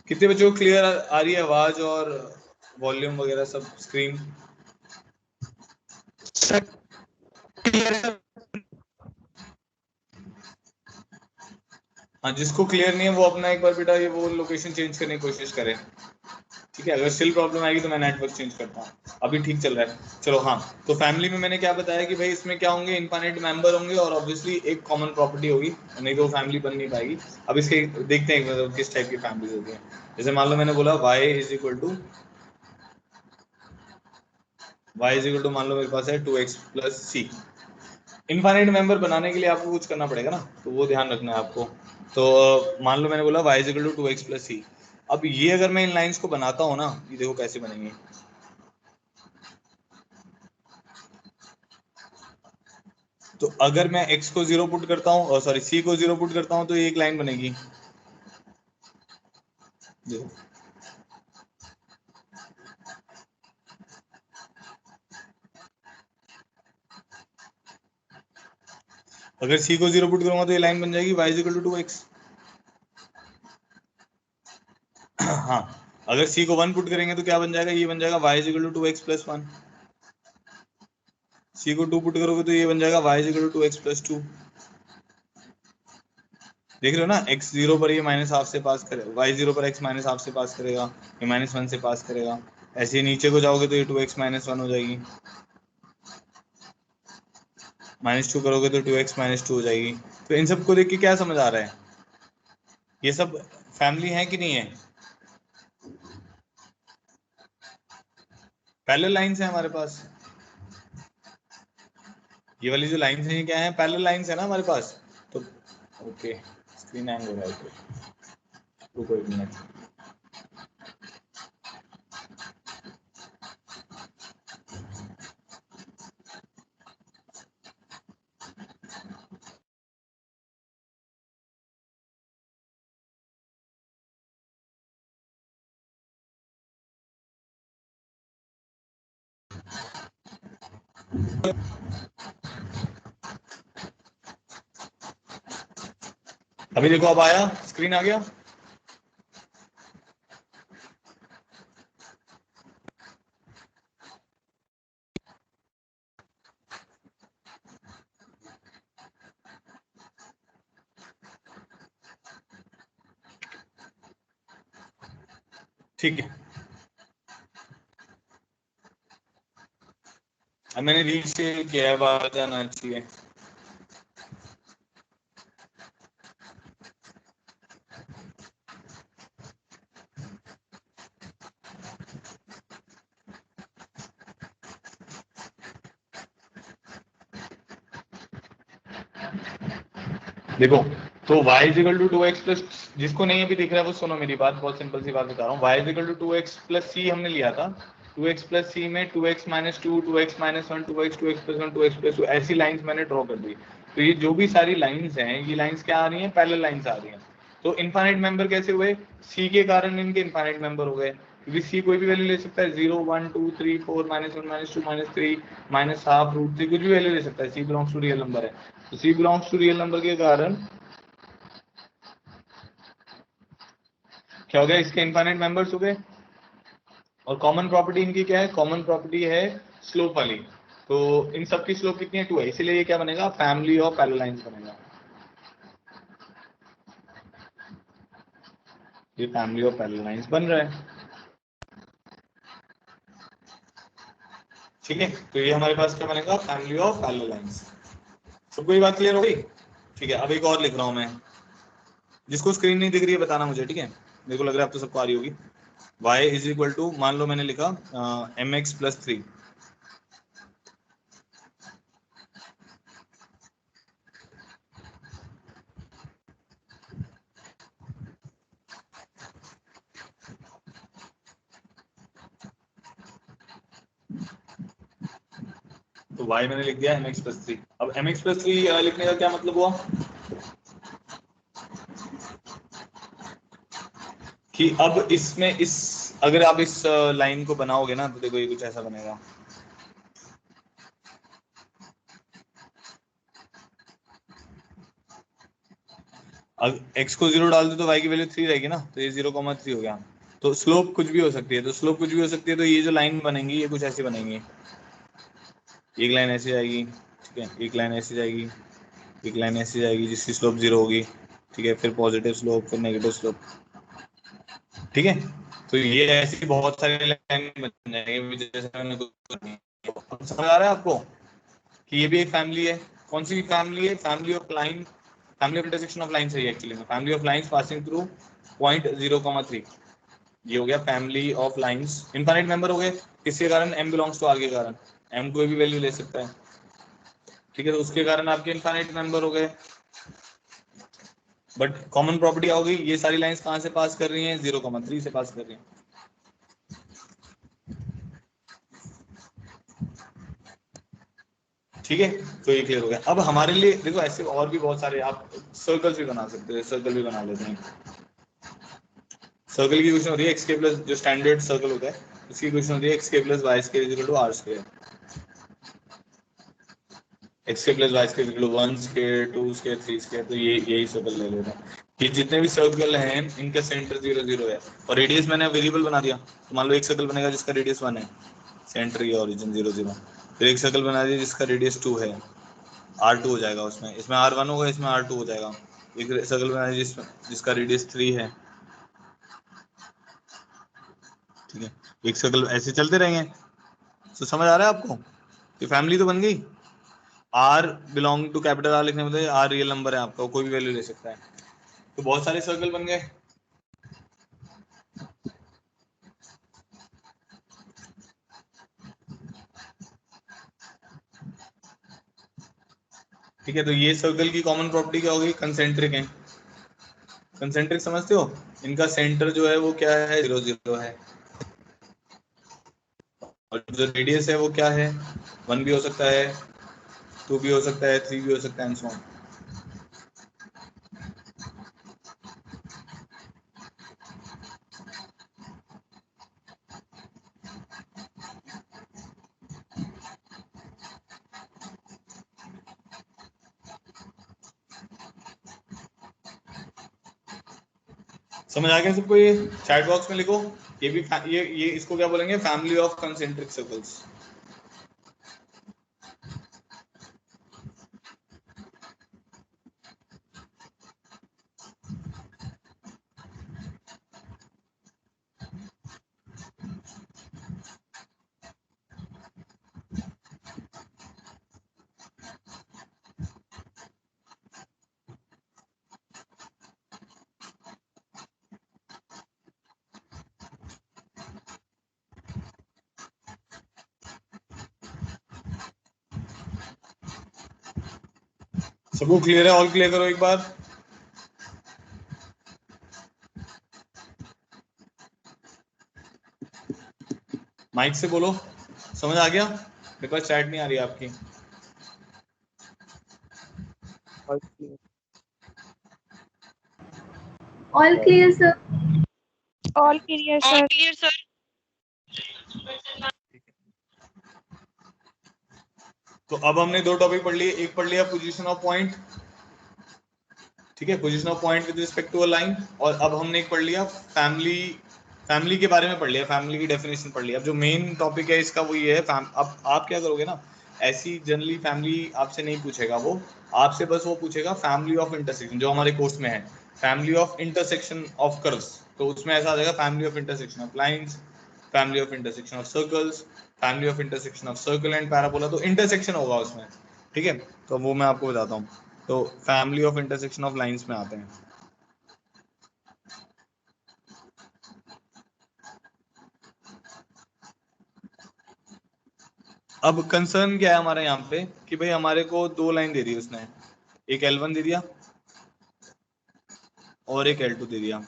कितने बच्चों को क्लियर आ रही है आवाज और वॉल्यूम वगैरह सब, स्क्रीन? हाँ, जिसको क्लियर नहीं है वो अपना एक बार बेटा ये वो लोकेशन चेंज करने की कोशिश करें। ठीक है। ठीक है, अगर स्टिल प्रॉब्लम आएगी तो मैं नेटवर्क चेंज करता हूँ, अभी ठीक चल रहा है। चलो हाँ, तो फैमिली में मैंने क्या बताया कि भाई इसमें क्या होंगे, इनफाइनाइट मेंबर होंगे और ऑब्वियसली एक कॉमन प्रॉपर्टी होगी, नहीं तो फैमिली बन नहीं पाएगी। अब इसके देखते हैं मतलब किस टाइप की फैमिली होती है। जैसे मान लो मैंने बोला y इज इक्वल टू मान लो मेरे पास है 2x प्लस सी। इनफाइनाइट मेंबर बनाने के लिए आपको कुछ करना पड़ेगा ना, तो वो ध्यान रखना है आपको। तो मान लो मैंने बोला y is equal to 2x plus C. अब ये अगर मैं इन लाइंस को बनाता हूँ ना, ये देखो कैसे बनेंगे। तो अगर मैं x को 0 पुट करता हूँ और सॉरी c को 0 पुट करता हूँ तो ये एक लाइन बनेगी, देखो। अगर c को 0 पुट करूंगा तो ये लाइन बन जाएगी y is equal to 2x। हाँ, अगर c को 1 पुट करेंगे तो क्या बन जाएगा, ये बन जाएगा y is equal to 2x plus 1। c को 2 पुट करोगे तो ये बन जाएगा y is equal to 2x plus 2। देख रहे हो ना, x 0 पर ये माइनस हाफ से पास करेगा, y 0 पर x माइनस हाफ से पास करेगा, ये माइनस 1 से पास करेगा। ऐसे ही नीचे को जाओगे तो ये 2x माइनस 1 हो जाएगी, -2 करोगे तो 2x माइनस 2 हो जाएगी। तो इन सब को देख के क्या समझ आ रहा है, ये सब फैमिली है कि नहीं है? पैरेलल लाइंस है हमारे पास, ये वाली जो लाइंस हैं ये क्या है, पैरेलल लाइंस है ना हमारे पास। तो ओके, स्क्रीन हैंग हो रहा है, तो रुको एक मिनट। अभी देखो, अब आया, स्क्रीन आ गया। ठीक है, अब मैंने रीशेयर किया है, बाहर जाना चाहिए। देखो, तो y is equal to 2x plus, जिसको नहीं अभी दिख रहा है वो सुनो मेरी बात, बहुत सिंपल सी बात बता रहा हूँ। y is equal to 2x plus C हमने लिया था, 2x प्लस सी में 2x minus 2, 2x minus 1, 2x, 2x plus 1, 2x plus 2, ऐसी लाइंस मैंने ड्रॉ कर दी। तो ये जो भी सारी लाइंस हैं, ये लाइंस क्या आ रही हैं, पैरेलल लाइंस आ रही हैं। तो इनफाइनाइट मेंबर कैसे हुए, c के कारण इनके इनफाइनाइट मेंबर हो गए, क्योंकि c कोई भी वैल्यू ले सकता है, 0, 1, 2, 3, 4, -1, -2, -3, माइनस हाफ, √3, कुछ भी वैल्यू ले सकता है, c belongs to real number है। तो c belongs to real number के कारण क्या हो गया, इसके इनफाइनाइट मेंबर्स हो गए। और कॉमन प्रॉपर्टी इनकी क्या है, कॉमन प्रॉपर्टी है स्लोप वाली। तो इन सब की स्लोप कितनी है, 2 है, इसीलिए ये क्या बनेगा, फैमिली ऑफ पैरेलल लाइंस बनेगा। ये फैमिली ऑफ पैरेलल लाइंस बन रहा है। ठीक है, तो ये हमारे पास क्या बनेगा, फैमिली ऑफ पैरेलल लाइंस। सबको ये बात क्लियर हो गई? ठीक है, अब एक और लिख रहा हूं मैं, जिसको स्क्रीन नहीं दिख रही है बताना मुझे, ठीक है। मेरे को लग रहा है अब तो सबको आ रही होगी। y इज इक्वल टू, मान लो मैंने लिखा mx प्लस 3। तो y मैंने लिख दिया mx प्लस 3। अब mx प्लस 3 लिखने का क्या मतलब हुआ कि अब इसमें इस, अगर आप इस लाइन को बनाओगे ना तो देखो ये कुछ ऐसा बनेगा। अब x को 0 डाल दो तो y की वैल्यू 3 रहेगी ना, तो ये 0,3 हो गया। तो स्लोप कुछ भी हो सकती है, तो स्लोप कुछ भी हो सकती है, तो ये जो लाइन बनेंगी ये कुछ ऐसी बनेंगी। एक लाइन ऐसे जाएगी, ठीक है, एक लाइन ऐसे जाएगी, एक लाइन ऐसे जाएगी जिसकी स्लोप 0 होगी, ठीक है, फिर पॉजिटिव स्लोप, फिर नेगेटिव स्लोप, ठीक है। तो ये ऐसी बहुत सारी लाइन बन जाएंगे जैसे मैंने कुछ समझ आ रहा है आपको कि ये भी एक फैमिली है। कौन सी फैमिली है? Family of line, family of intersection of line है एक्चुअली में, family of lines passing through point 0,3। ये हो गया family of lines. Infinite member हो गए किसके कारण? m बिलोंग्स टू r के कारण। m कोई भी वैल्यू ले सकता है, ठीक है, तो उसके कारण आपके इनफाइनाइट मेंबर हो गए। बट कॉमन प्रॉपर्टी क्या होगी? ये सारी लाइंस कहां से पास कर रही हैं? 0,3 से पास कर रही हैं। ठीक है, तो ये क्लियर हो गया। अब हमारे लिए देखो ऐसे और भी बहुत सारे आप सर्कल्स भी बना सकते हैं, सर्कल भी बना लेते हैं। सर्कल की क्वेश्चन होती है एक्स के प्लस, जो स्टैंडर्ड सर्कल होता है उसकी क्वेश्चन होती है एक्स के plus Y square equal to R square. X के plus Y square equal to 1 square 2 square 3 square. तो ये यही सर्कल ले लेते हैं। ये जितने भी सर्कल हैं इनका सेंटर 0 0 है और रेडियस मैंने वेरिएबल बना दिया। तो मान लो एक सर्कल बनेगा जिसका रेडियस 1 है, सेंटर या ओरिजिन 0 0। फिर एक सर्कल बना दिया जिसका रेडियस 2 है, R2 हो जाएगा उसमें, इसमें R1 होगा, इसमें R2 हो जाएगा। एक सर्कल बना दिया जिसका रेडियस 3 है, ठीक है, एक सर्कल ऐसे चलते रहेंगे। तो समझ आ रहा है आपको कि फैमिली तो बन गई। R belong to capital R लिखने में आर रियल नंबर है आपका, कोई भी वैल्यू ले सकता है। तो बहुत सारे सर्कल बन गए। ठीक है, तो ये सर्कल की कॉमन प्रॉपर्टी क्या होगी? कंसेंट्रिक है। कंसेंट्रिक समझते हो? इनका सेंटर जो है वो क्या है? 0 0 है। और जो रेडियस है वो क्या है? 1 भी हो सकता है, 2 भी हो सकता है, 3 भी हो सकता है एंड सो ऑन। समझ आ गया सबको? ये चैट बॉक्स में लिखो। ये भी ये इसको क्या बोलेंगे? Family of concentric circles. सबको क्लियर है? ऑल क्लियर करो एक बार। माइक से बोलो। समझ आ गया? मेरे पास चैट नहीं आ रही आपकी। All clear sir. All clear sir. तो अब हमने दो टॉपिक पढ़ लिए। एक पढ़ लिया पोजीशन ऑफ पॉइंट, ठीक है, position of point with respect to a line. और अब हमने एक पढ़ लिया फैमिली, फैमिली के बारे में पढ़ लिया, फैमिली की डेफिनेशन पढ़ लिया। अब जो मेन टॉपिक है इसका वो ये है, अब आप क्या करोगे ना, ऐसी जनरली फैमिली आपसे नहीं पूछेगा वो, आपसे बस वो पूछेगा फैमिली ऑफ इंटरसेक्शन, जो हमारे कोर्स में है family of intersection of curves. तो उसमें ऐसा आ जाएगा family of intersection of lines, family of intersection of circles, family of intersection of circle and parabola. तो इंटरसेक्शन होगा उसमें, ठीक है, तो वो मैं आपको बताता हूँ। तो family of intersection of lines में आते हैं। अब कंसर्न क्या है हमारे यहाँ पे कि भाई हमारे को दो लाइन दे दी उसने, एक L1 दे दिया और एक L2 दे दिया,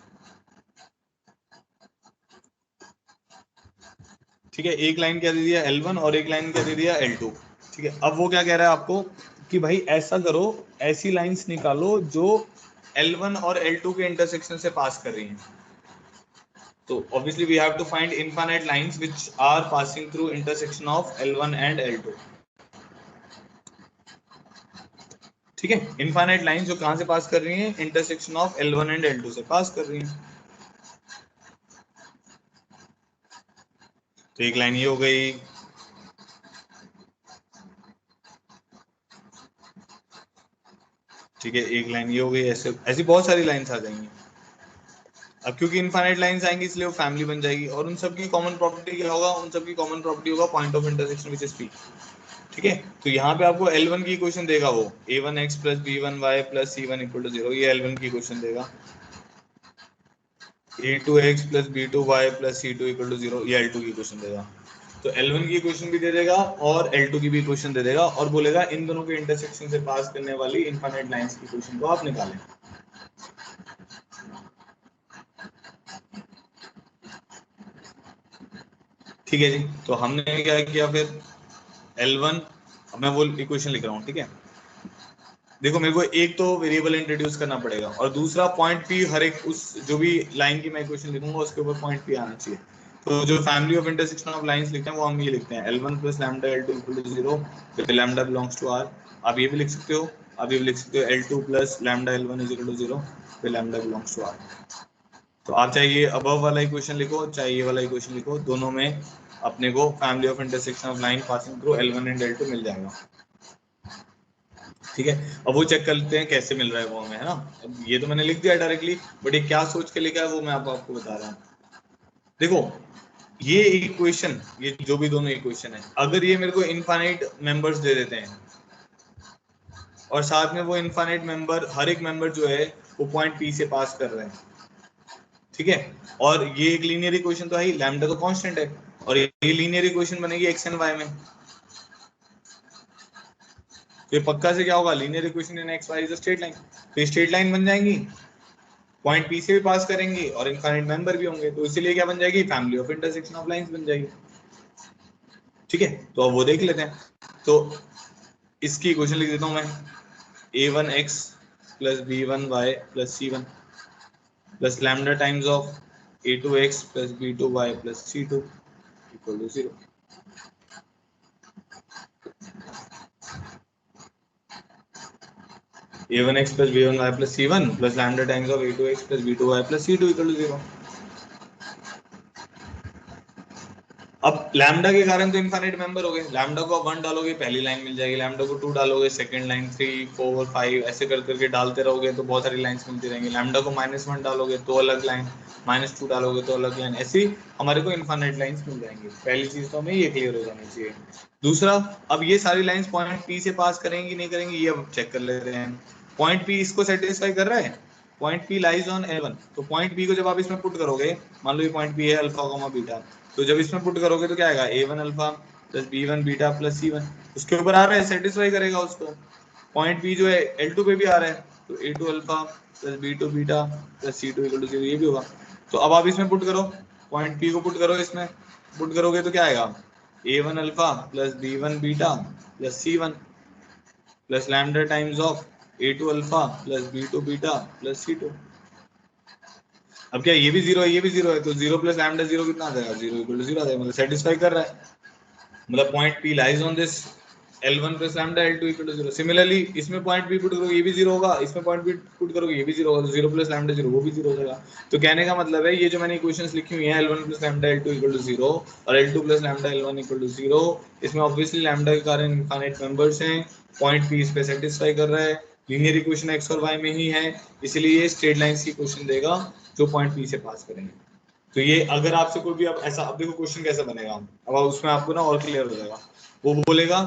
ठीक है, एक लाइन क्या दे दिया L1 और एक लाइन क्या दे दिया L2, ठीक है। अब वो क्या कह रहा है आपको कि भाई ऐसा करो, ऐसी लाइंस निकालो जो L1 और L2 के इंटरसेक्शन से पास कर रही हैं। तो obviously we have to find infinite lines which are passing through intersection of L1 and L2, ठीक है। इनफाइनाइट लाइंस जो कहां से पास कर रही हैं? Intersection of L1 and L2 से पास कर रही हैं। तो एक लाइन ये हो गई, ठीक है, एक लाइन ये हो गई, ऐसे ऐसी बहुत सारी लाइंस आ जाएंगी। अब क्योंकि इनफाइनाइट लाइंस आएंगी इसलिए वो फैमिली बन जाएगी, और उन सबकी कॉमन प्रॉपर्टी क्या होगा, उन सबकी कॉमन प्रॉपर्टी होगा point of intersection which is P. ठीक है, तो यहाँ पे आपको L1 की इक्वेशन देगा वो a1x plus b1y plus c1 equal to 0, ये L1 की इक्वेशन देगा। a2x plus b2y plus c2 equal to 0, ये L2 की इक्वेशन देगा। तो L1 की इक्वेशन भी दे देगा और L2 की भी इक्वेशन दे देगा, और बोलेगा इन दोनों के इंटरसेक्शन से पास करने वाली इनफाइनाइट लाइंस की इक्वेशन को आप निकालें। ठीक है जी, तो हमने क्या किया फिर L1, अब मैं वो इक्वेशन लिख रहा हूँ। ठीक है, देखो मेरे को एक तो वेरिएबल इंट्रोड्यूस करना पड़ेगा, और दूसरा पॉइंट पी हर एक उस जो भी लाइन की मैं इक्वेशन लिखूंगा उसके ऊपर पॉइंट पी आना चाहिए। तो जो family of intersection of lines लिखते हैं वो हम ये लिखते हैं L1 plus lambda L2 equal to 0 फिर लैम्डा बिलोंग्स टू R। आप ये भी लिख सकते हो, आप ये भी लिख सकते हो L2 plus lambda L1 is equal to 0 फिर लैम्डा बिलोंग्स टू R। तो आप चाहे ये अबव वाला इक्वेशन लिखो चाहे ये वाला इक्वेशन लिखो, दोनों में अपने को family of intersection of line passing through L1 and L2 मिल जाएगा। ठीक है, अब वो चेक कर लेते हैं कैसे मिल रहा है वो हमें, है ना। अब ये तो मैंने लिख दिया डायरेक्टली, बट ये क्या सोच के लिखा है वो मैं आपको बता रहा हूँ। देखो ये इक्वेशन, ये जो भी दोनों इक्वेशन है, अगर ये मेरे को इनफाइनाइट मेंबर्स दे देते हैं और साथ में वो इनफाइनाइट मेंबर हर एक मेंबर जो है वो पॉइंट पी से पास कर रहे हैं, ठीक है, और ये एक लीनियर इक्वेशन तो है ही, लैम्डा तो कांस्टेंट है, और ये लीनियर इक्वेशन बनेगी एक्स एंड वाई में। तो ये पक्का से क्या होगा, linear equation in X Y is a straight line. तो ये स्ट्रेट लाइन बन जाएंगी, पॉइंट पी से भी पास करेंगी और इनफाइनाइट मेंबर भी होंगे, तो इसीलिए क्या बन जाएगी, family of intersection of lines बन जाएगी। ठीक है, तो अब वो देख लेते हैं। तो इसकी इक्वेशन लिख देता हूं मैं, a1x plus b1y plus c1 plus lambda times of a2x plus b2y plus c2 equal to 0। a1x plus b1y plus c1 plus lambda times of a2x plus b2y plus c2 equal to 0। अब lambda के कारण तो infinite member हो गए, lambda को आप 1 डालोगे पहली लाइन मिल जाएगी, लैम्डा को 2 डालोगे सेकंड लाइन, 3 4 5 ऐसे कर करके डालते रहोगे तो बहुत सारी लाइंस मिलती रहेंगी। लैम्डा को -1 डालोगे तो अलग लाइन, -2 डालोगे तो अलग लाइन, ऐसे ही हमारे को इनफाइनाइट लाइंस मिल जाएंगी। पहली चीज तो हमें ये क्लियर हो जानी चाहिए। दूसरा, अब ये सारी लाइंस पॉइंट पी से पास करेंगी नहीं करेंगी ये अब चेक कर लेते हैं। पॉइंट पी इसको सेटिस्फाई कर रहा है, point P lies on L1, तो पॉइंट पी को जब आप इसमें पुट करोगे, मान लो ये पॉइंट पी है अल्फा कॉमा बीटा, तो जब इसमें पुट करोगे तो क्या आएगा, a1 alpha plus b1 beta plus c1, उसके ऊपर आ रहा है, सेटिस्फाई करेगा उसको। पॉइंट पी जो है L2 पे भी आ रहा है, तो a2 alpha plus b2 beta plus c2 equal to 0, ये भी होगा। तो अब आप इसमें पुट करो, पॉइंट पी को पुट करो, इसमें पुट करोगे तो क्या आएगा, a1 alpha plus b1 beta plus c1 plus lambda times of a2 alpha plus b2 beta plus c2। अब क्या ये भी 0 है ये भी 0 है, तो 0 प्लस लैम्डा 0 कितना आ जाएगा, 0 इक्वल टू 0 आ जाएगा, मतलब सेटिस्फाई कर रहा है, मतलब point P lies on this L1 plus lambda L2 equal to 0। Similarly इसमें पॉइंट P पुट करोगे ये भी 0 होगा, इसमें पॉइंट P पुट करोगे ये भी 0 होगा, तो 0 प्लस लैम्डा 0 वो भी 0 हो जाएगा। तो कहने का मतलब है ये जो मैंने इक्वेशंस लिखी हुई हैं L1 plus lambda L2 equal to 0 और L2 plus lambda L1 equal to 0, इसमें ऑब्वियसली लैम्डा के कारण इनफाइनाइट मेंबर्स हैं, पॉइंट P इस पे सेटिस्फाई कर रहा है, लीनियर इक्वेशन x और y में ही है, इसलिए ये स्ट्रेट लाइंस की इक्वेशन देगा जो पॉइंट P से पास करेंगे। तो ये अगर आपसे कोई भी अब ऐसा, अब देखो क्वेश्चन कैसा बनेगा, अब उसमें आपको ना और क्लियर हो जाएगा। वो बोलेगा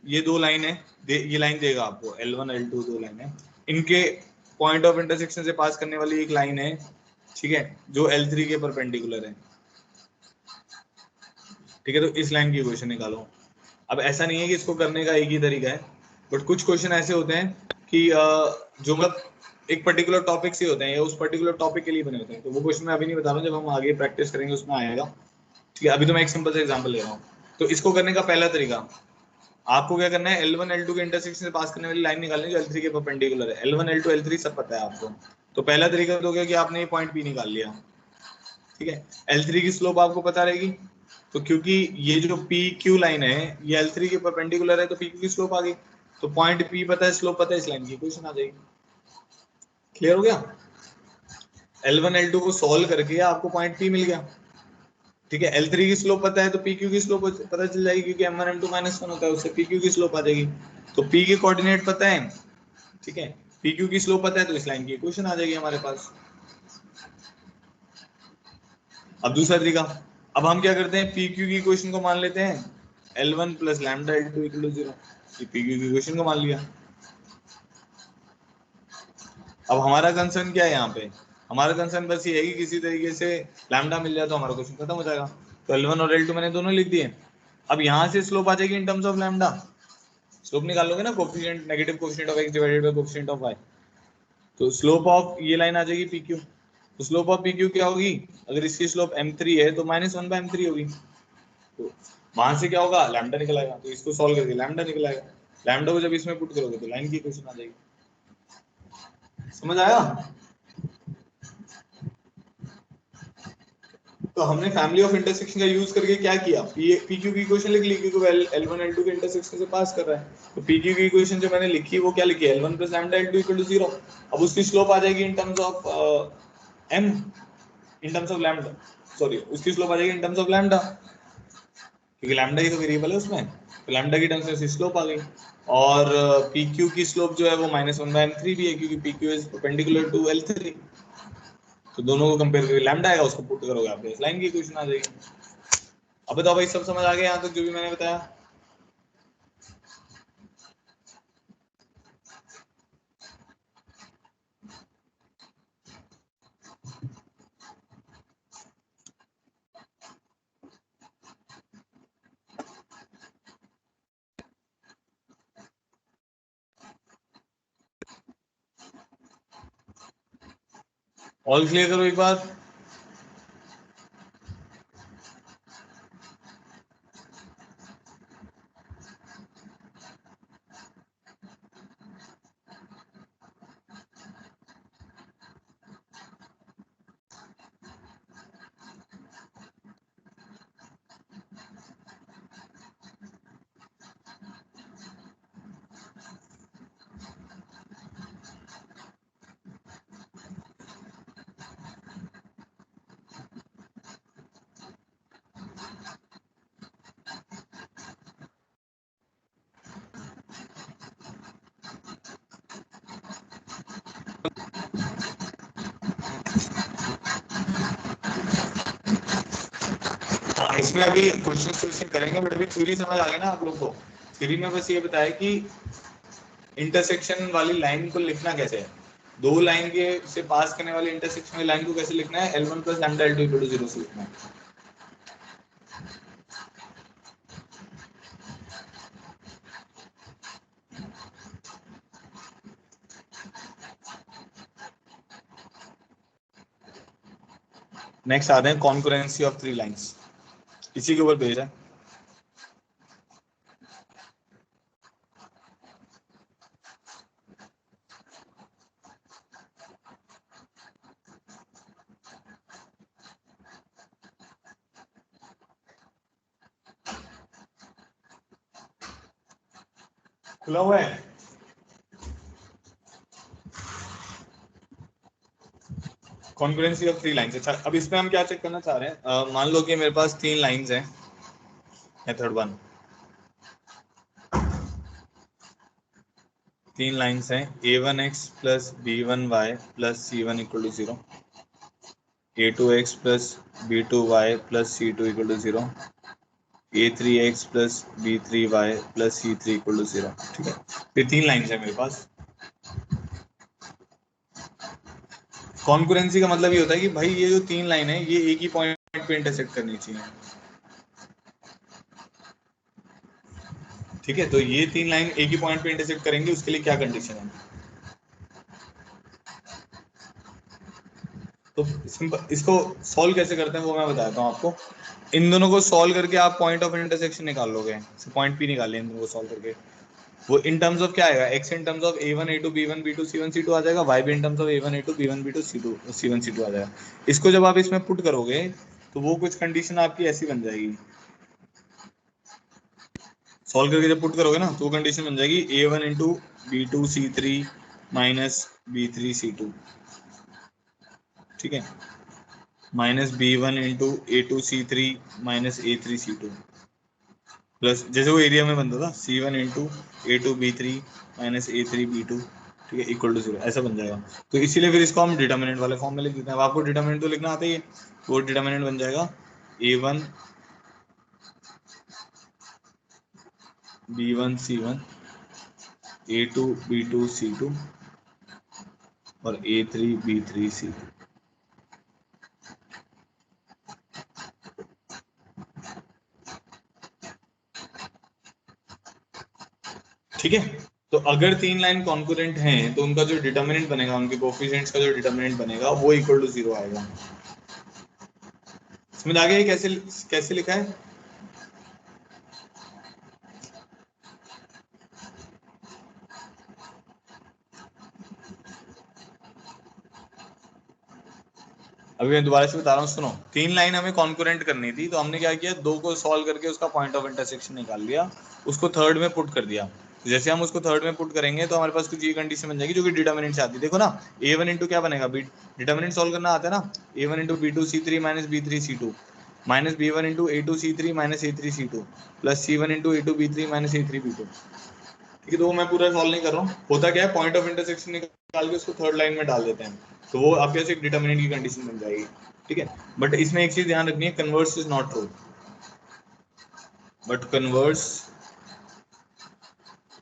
ये दो लाइन है, ये लाइन देगा आपको L1 L2 दो लाइन है, इनके पॉइंट ऑफ इंटरसेक्शन से पास करने वाली एक लाइन है, ठीक है, जो L3 के परपेंडिकुलर है। ठीक है, तो इस लाइन की इक्वेशन निकालो। अब ऐसा नहीं है कि इसको करने का एक ही तरीका है, बट कुछ क्वेश्चन ऐसे होते हैं कि जो मतलब एक पर्टिकुलर टॉपिक से होते हैं या उस पर्टिकुलर टॉपिक के लिए बने होते हैं, तो वो क्वेश्चन मैं अभी नहीं बता रहा हूँ, जब हम आगे प्रैक्टिस करेंगे उसमें आएगा। ठीक है, अभी तो मैं एक सिंपल सा एग्जांपल ले रहा हूँ। तो इसको करने का पहला तरीका, आपको क्या करना है, L1 L2 के इंटरसेक्शन से पास करने वाली लाइन निकालनी है जो L3 के परपेंडिकुलर है। L1 L2 L3 सब पता है आपको, तो पहला तरीका तो क्या कि आपने ये पॉइंट P निकाल लिया, ठीक है, L3 की स्लोप आपको पता रहेगी, तो क्योंकि ये जो PQ लाइन है ये L3 के परपेंडिकुलर है तो PQ की स्लोप आ गई, तो पॉइंट P पता है, स्लोप पता है, इस लाइन की इक्वेशन आ जाएगी। क्लियर हो गया, L1 L2 को सॉल्व करके आपको पॉइंट P मिल गया, ठीक है, L3 की स्लोप पता है तो PQ की स्लोप पता चल जाएगी, क्योंकि M1 M2 -1 होता है, उससे PQ की स्लोप आ जाएगी। तो P के कोऑर्डिनेट पता है, ठीक है, PQ की स्लोप पता है, तो इस लाइन की इक्वेशन आ जाएगी हमारे पास। अब दूसरा तरीका, अब हम क्या करते हैं, पी क्यू की इक्वेशन को मान लेते हैं L1 plus lambda L2 equal to 0। P Q की इक्वेशन को मान लिया। अब हमारा कंसर्न क्या है यहाँ पे, हमारा कंसर्न बस ये है कि किसी तरीके से लैम्डा मिल जाए तो हमारा क्वेश्चन खत्म हो जाएगा। तो L1 और L2 मैंने दोनों लिख दिए। अब यहाँ से स्लोप आ जाएगी in terms of lambda, slope निकाल लोगे ना, coefficient negative coefficient of x divided by coefficient of y। तो स्लोप ऑफ ये लाइन आ जाएगी PQ। तो स्लोप ऑफ PQ क्या होगी, अगर इसकी स्लोप m3 है तो -1/m3 होगी। तो वहां से क्या होगा, लैम्डा निकल आएगा। तो इसको सॉल्व करके लैम्डा निकल आएगा। लैम्डा को जब इसमें पुट करोगे तो लाइन की इक्वेशन आ जाएगी। समझ आया? तो हमने फैमिली ऑफ इंटरसेक्शन का यूज करके क्या किया, PQ की इक्वेशन लिख ली क्योंकि L1 L2 के इंटरसेक्शन से पास कर रहा है। तो PQ की इक्वेशन जो मैंने लिखी वो क्या लिखी है, L1 plus lambda L2 equal to 0। अब उसकी स्लोप आ जाएगी in terms of m, in terms of lambda, sorry उसकी स्लोप आ जाएगी इन टर्म्स ऑफ लैम्डा, क्योंकि लैम्डा ही तो वेरिएबल है उसमें। तो लैम्डा की टर्म्स में उसकी स्लोप आ गई। और PQ की स्लोप जो है वो -1/m3 भी है, क्योंकि PQ is perpendicular to L3। तो दोनों को कंपेयर करके लैम्डा आएगा, उसको पुट करोगे आप, लाइन की इक्वेशन आ जाएगी। अब बताओ भाई, सब समझ आ गया यहाँ तक जो भी मैंने बताया? ऑल क्लियर करो एक बार। इसमें अभी क्वेश्चन करेंगे, बट अभी थ्योरी समझ आ गई ना आप लोग को। थ्योरी में बस ये बताया कि इंटरसेक्शन वाली लाइन को लिखना कैसे है, दो लाइन के से पास करने वाली इंटरसेक्शन वाली लाइन को कैसे लिखना है, L1 plus lambda L2 equal to 0 से लिखना है। नेक्स्ट आते हैं कॉन्करेंसी ऑफ थ्री लाइंस, इसी के ऊपर पेज है। खुला हुआ है। Concurrency of three lines. अच्छा, अब इसमें हम क्या चेक करना चाह रहे हैं, मान लो कि मेरे पास तीन लाइंस हैं, मेथड 1, तीन लाइंस हैं, a1x plus b1y plus c1 equal to 0, a2x plus b2y plus c2 equal to 0, a3x plus b3y plus c3 equal to 0। ठीक है, ये तीन लाइंस है मेरे पास। कॉन्करेंसी का मतलब ये होता है कि भाई ये जो तीन लाइन है ये एक ही पॉइंट पे इंटरसेक्ट करनी चाहिए। ठीक है, तो ये तीन लाइन एक ही पॉइंट पे इंटरसेक्ट करेंगे, उसके लिए क्या कंडीशन है? तो सिंपल, इसको सॉल्व कैसे करते हैं वो मैं बताता हूँ आपको। इन दोनों को सॉल्व करके आप पॉइंट ऑफ इंटरसेक्शन निकाल लोगे, पॉइंट पी निकाल लें इन दोनों को सॉल्व करके। वो इन टर्म्स ऑफ क्या आएगा, x in terms of a1 a2 b1 b2 c1 c2 आ जाएगा, y भी in terms of a1 a2 b1 b2 c2 c1 c2 आ जाएगा। इसको जब आप इसमें पुट करोगे तो वो कुछ कंडीशन आपकी ऐसी बन जाएगी, सॉल्व करके जब पुट करोगे ना तो वो कंडीशन बन जाएगी a1 into b2 c3 minus b3 c2, ठीक है, minus b1 into a2 c3 minus a3 c2, plus जैसे वो एरिया में बनता था c1 into a2 b3 minus a3 b2, ठीक है, इक्वल टू 0 ऐसा बन जाएगा। तो इसीलिए फिर इसको हम डिटर्मिनेंट वाले फॉर्म में लिख देते हैं। अब आपको डिटर्मिनेंट तो लिखना आता ही है, तो वो डिटर्मिनेंट बन जाएगा A1 B1 C1 A2 B2 C2 और A3 B3 C3। ठीक है, तो अगर तीन लाइन कॉन्करेंट हैं तो उनका जो डिटर्मिनेंट बनेगा, उनके कोफिशिएंट्स का जो डिटर्मिनेंट बनेगा वो इक्वल टू 0 आएगा। समझ आ गया कैसे कैसे लिखा है? अभी मैं दोबारा से बता रहा हूँ, सुनो। तीन लाइन हमें कॉन्करेंट करनी थी, तो हमने क्या किया, दो को सॉल्व करके उसका पॉइंट ऑफ इंटरसेक्शन निकाल लिया, उसको थर्ड में पुट कर दिया। जैसे हम उसको थर्ड में पुट करेंगे तो हमारे पास कुछ ये कंडीशन बन जाएगी जो कि डिटर्मिनेंट से आती है। देखो ना, A1 इंटू क्या बनेगा, डिटर्मिनेंट सॉल्व करना आता है ना, A1 into B2 C3 minus B3 C2 minus B1 into A2 C3 minus A3 C2 plus C1 into A2 B3 minus A3 B2। ठीक है, तो वो मैं पूरा सॉल्व नहीं कर रहा हूँ। होता क्या है, पॉइंट ऑफ इंटरसेक्शन निकाल के उसको थर्ड लाइन में डाल देते हैं, तो वो आपके पास एक डिटर्मिनेंट की कंडीशन बन जाएगी। ठीक है, बट इसमें एक चीज ध्यान रखनी है, converse is not true. But converse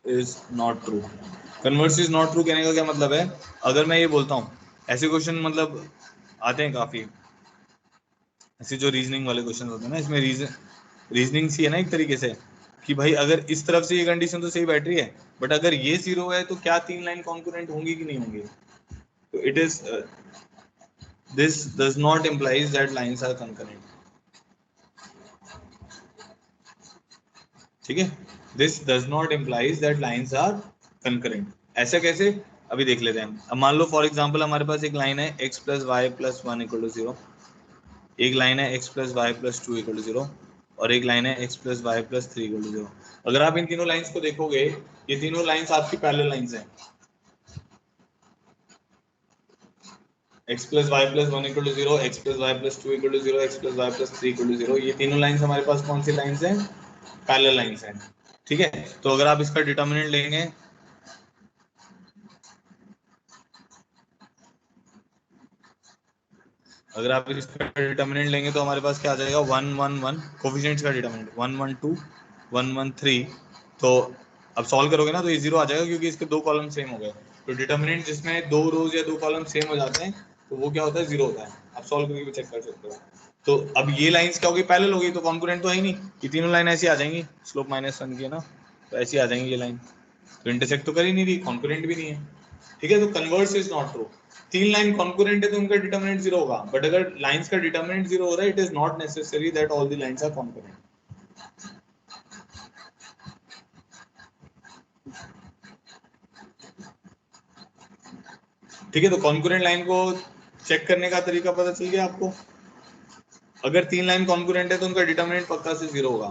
is not true. Converse is not true कहने का क्या मतलब है, अगर मैं ये बोलता हूँ, ऐसे क्वेश्चन मतलब आते हैं काफी, ऐसे जो रीजनिंग वाले क्वेश्चन होते हैं ना, इसमें रीजनिंग सी है ना एक तरीके से, कि भाई अगर इस तरफ से ये कंडीशन तो सही बैठ रही है, बट अगर ये 0 है तो क्या तीन लाइन कॉन्करेंट होंगी कि नहीं होंगी? तो it is this does not implies that lines are concurrent। ठीक है, this does not implies that lines are concurrent। ऐसा कैसे, अभी देख लेते हैं। अब मान लो फॉर एग्जांपल हमारे पास एक लाइन है x plus Y plus 1 equal to 0, एक लाइन है x plus Y plus 2 equal to 0 और एक लाइन है x plus Y plus 3 equal to 0। अगर आप इन तीनों लाइंस को देखोगे, ये तीनों लाइंस आपकी पैरेलल लाइंस हैं। x plus Y plus 1 equal to 0, x plus Y plus 2 equal to 0, x plus Y plus 3 equal to 0, ये तीनों लाइंस हमारे पास कौन सी लाइंस हैं? पैरेलल लाइंस हैं। ठीक है, तो अगर आप इसका डिटर्मिनेंट लेंगे, अगर आप इसका डिटर्मिनेंट लेंगे तो हमारे पास क्या आ जाएगा, 1 1 1 कोफिशिएंट्स का डिटर्मिनेंट 1 1 2 1 1 3। तो अब सॉल्व करोगे ना तो ये 0 आ जाएगा क्योंकि इसके दो कॉलम सेम हो गए। तो डिटर्मिनेंट जिसमें दो रोज या दो कॉलम सेम हो जाते हैं तो वो क्या होता है, 0 होता है। आप सॉल्व करके भी चेक कर सकते हो। तो अब ये लाइंस क्या होगी, पैरेलल होगी, तो कॉन्करेंट तो है ही नहीं, ये तीनों लाइन ऐसी आ जाएंगी, स्लोप -1 की है ना, तो ऐसी आ जाएंगी ये लाइन, तो इंटरसेक्ट तो कर ही नहीं रही, कॉन्करेंट भी नहीं है। ठीक है, तो कन्वर्स इज नॉट ट्रू। तीन लाइन कॉन्करेंट है तो उनका डिटर्मिनेंट 0 होगा, बट अगर लाइंस का डिटर्मिनेंट 0 हो रहा है, it is not necessary that all the lines are concurrent. ठीक है, तो कॉन्करेंट लाइन को चेक करने का तरीका पता चल गया आपको। अगर तीन लाइन कॉन्करेंट है तो उनका डिटर्मिनेंट पक्का से 0 होगा,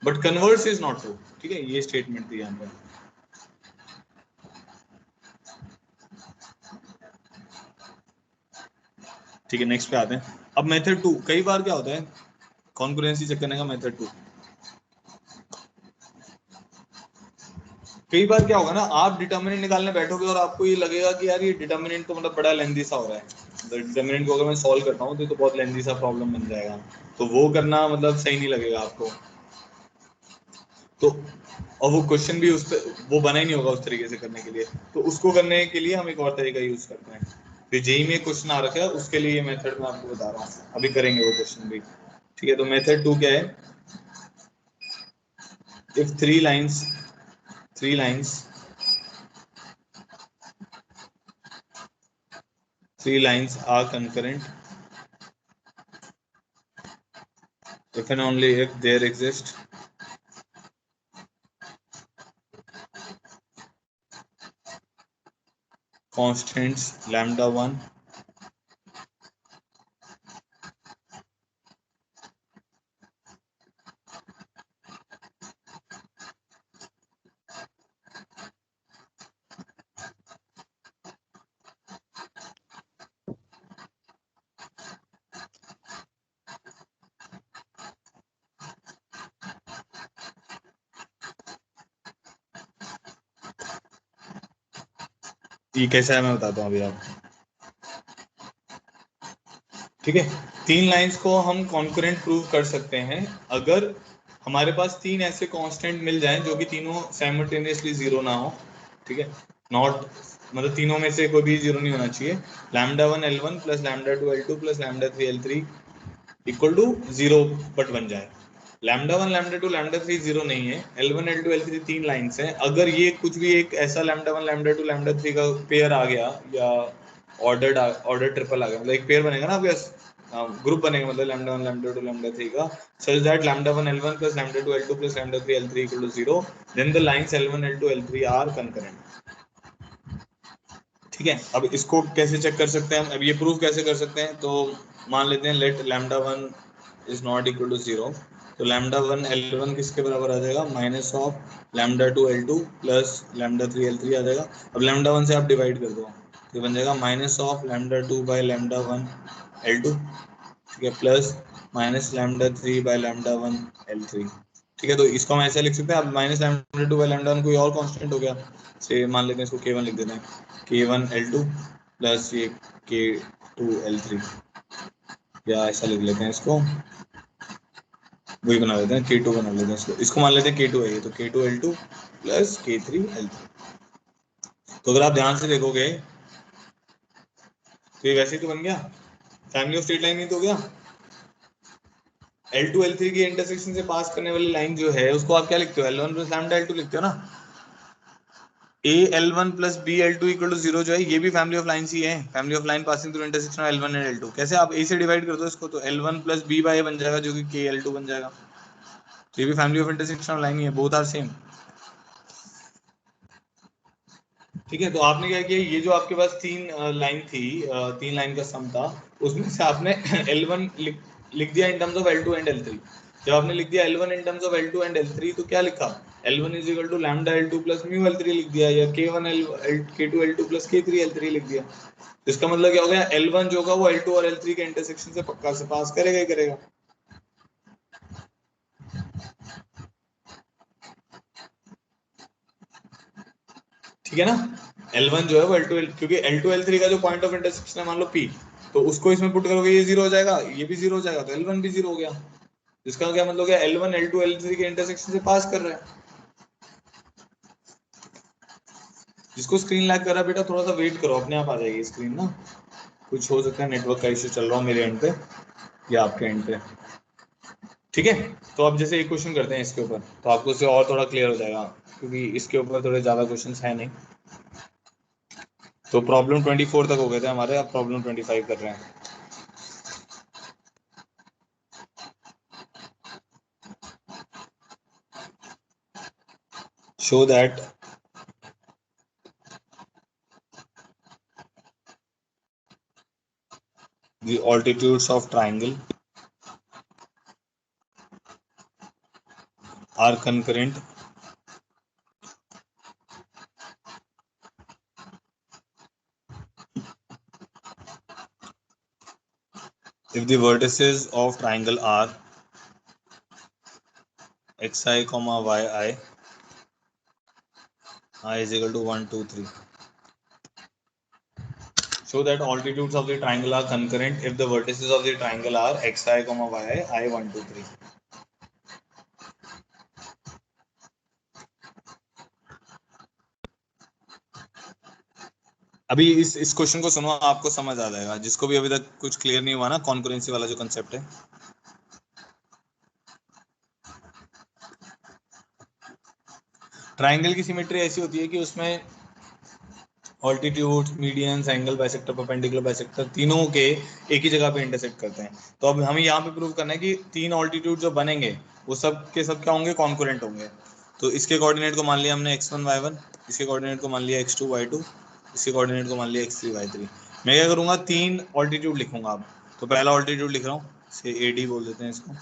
but converse is not true. ठीक है, ये स्टेटमेंट थी यहाँ पर। ठीक है, नेक्स्ट पे आते हैं। अब मेथड 2, कई बार क्या होता है कॉन्करेंसी चेक करने का मेथड 2, कई बार क्या होगा ना, आप डिटर्मिनेंट निकालने बैठोगे और आपको ये लगेगा कि यार ये डिटर्मिनेंट तो मतलब बड़ा लेंथी सा हो रहा है, डिटर्मिनेंट को अगर मैं सॉल्व करता हूँ तो बहुत लेंथी सा प्रॉब्लम बन जाएगा, तो वो करना मतलब सही नहीं लगेगा आपको। तो और वो क्वेश्चन भी उस पर वो बना ही नहीं होगा उस तरीके से करने के लिए, तो उसको करने के लिए हम एक और तरीका यूज करते हैं। तो जेई में क्वेश्चन आ रखा है, उसके लिए ये मेथड मैं आपको बता रहा हूँ, अभी करेंगे वो क्वेश्चन भी। ठीक है, तो मेथड 2 क्या है, if three lines are concurrent, if and only if there exist constants lambda 1 ये कैसा है मैं बताता हूँ अभी आपको। ठीक है, तीन लाइंस को हम कॉन्करेंट प्रूव कर सकते हैं अगर हमारे पास तीन ऐसे कांस्टेंट मिल जाएं जो कि तीनों साइमल्टेनियसली जीरो ना हो। ठीक है, नॉट मतलब तीनों में से कोई भी जीरो नहीं होना चाहिए। Lambda 1 L1 plus lambda 2 L2 plus lambda 3 L3 equal to zero but बन जाए। लैम्डा 1 लैम्डा 2 लैम्डा 3 जीरो नहीं है, L1 L2 L3 तीन लाइंस हैं। अगर ये कुछ भी एक ऐसा लैम्डा 1 लैम्डा 2 लैम्डा 3 का पेयर आ गया या ऑर्डर ट्रिपल आ गया, मतलब एक पेयर बनेगा ना आपके ग्रुप बनेगा, मतलब लैम्डा 1 लैम्डा 2 लैम्डा 3 का, such that lambda 1 L1 plus lambda 2 L2 plus lambda 3 L3 equal to 0, then the lines L1 L2 L3 are concurrent। ठीक है, अब इसको कैसे चेक कर सकते हैं हम, अब ये प्रूफ कैसे कर सकते हैं, तो मान लेते हैं let lambda 1 is not equal to 0, तो लैम्डा 1 L1 किसके बराबर आ जाएगा, minus of lambda 2 L2 plus lambda 3 L3 आ जाएगा। अब लैम्डा 1 से आप डिवाइड कर दो तो ये बन जाएगा minus of lambda 2 by lambda 1 L2, ठीक है, plus minus lambda 3 by lambda 1 L3। ठीक है, तो इसको हम ऐसे लिख सकते हैं, अब माइनस लैम्डा 2 बाय लैम्डा 1 कोई और कांस्टेंट हो गया, से मान लेते हैं इसको K1 लिख देते हैं, K1 L2 प्लस ये K2 L3, या ऐसा लिख लेते हैं इसको, वही बना लेते हैं K2 बना लेते हैं इसको मान लेते हैं K2 है ये, तो K2 L2 plus K3 L3। तो अगर आप ध्यान से देखोगे तो ये वैसे ही तो बन गया, फैमिली ऑफ स्ट्रेट लाइन ही तो हो गया। L2 L3 की इंटरसेक्शन से पास करने वाली लाइन जो है उसको आप क्या लिखते हो, L1 प्लस लैम्डा L2 लिखते हो ना। A L1 plus B L2 equal to 0 जो है ये भी फैमिली ऑफ लाइंस ही है, family of line passing through intersection of L1 and L2। कैसे, आप A से डिवाइड कर दो इसको तो L1 plus B bye A बन जाएगा जो कि K L2 बन जाएगा। तो ये भी family of intersection of line ही है, बोथ आर सेम। ठीक है, तो आपने क्या किया, ये जो आपके पास तीन लाइन थी, तीन लाइन का सम था, उसमें से आपने L1 लिख दिया in terms of L2 and L3। जब आपने लिख दिया L1 in terms of L2 and L3 तो क्या लिखा, L1 is equal to lambda L2 plus mu L3 लिख दिया, या K2 L2 plus K3 L3 लिख दिया। इसका मतलब क्या हो गया, L1 जो होगा वो L2 और L3 के इंटरसेक्शन से पक्का से पास करेगा ही करेगा। ठीक है ना, L1 जो है वो L2 क्योंकि L2 L3 का जो पॉइंट ऑफ इंटरसेक्शन है मान लो P, तो उसको इसमें पुट करोगे ये जीरो हो जाएगा, ये भी जीरो हो जाएगा, तो L1 भी जीरो हो गया। इसका क्या मतलब है, L1 L2 L3 के इंटरसेक्शन से पास कर रहा है। जिसको स्क्रीन लैग कर रहा है बेटा थोड़ा सा वेट करो, अपने आप आ जाएगी स्क्रीन ना, कुछ हो सकता है नेटवर्क का इश्यू चल रहा हो मेरे एंड पे या आपके एंड पे। ठीक है, तो अब जैसे एक क्वेश्चन करते हैं इसके ऊपर, तो आपको उससे और थोड़ा क्लियर हो जाएगा, क्योंकि इसके ऊपर थोड़े ज्यादा क्वेश्चंस है नहीं। तो प्रॉब्लम 24 तक हो गए थे हमारे, अब प्रॉब्लम 25 कर रहे हैं। Show that the altitudes of triangle are concurrent if the vertices of triangle are xi comma yi, I is equal to 1 2 3. Show that altitudes of the triangle are concurrent if the vertices of the triangle are xi comma yi, I 1 2 3. अभी इस question को सुनो, आपको समझ आ जाएगा, जिसको भी अभी तक कुछ क्लियर नहीं हुआ ना कॉन्करेंसी वाला जो कंसेप्ट है। ट्राइंगल की सिमेट्री ऐसी होती है कि उसमें altitude, medians, angle bisector, perpendicular bisector तीनों के एक ही जगह पे इंटरसेक्ट करते हैं। तो अब हमें यहाँ पे प्रूव करना है कि तीन ऑल्टीट्यूड जो बनेंगे वो सब के सब क्या होंगे, कॉन्करेंट होंगे। तो इसके कोऑर्डिनेट को मान लिया हमने x1 y1, इसके कोऑर्डिनेट को मान लिया x2 y2, इसके कोऑर्डिनेट को मान लिया x3 y3। मैं क्या करूँगा, तीन ऑल्टीट्यूड लिखूंगा अब। तो पहला ऑल्टीट्यूड लिख रहा हूँ, से AD बोल देते हैं इसको।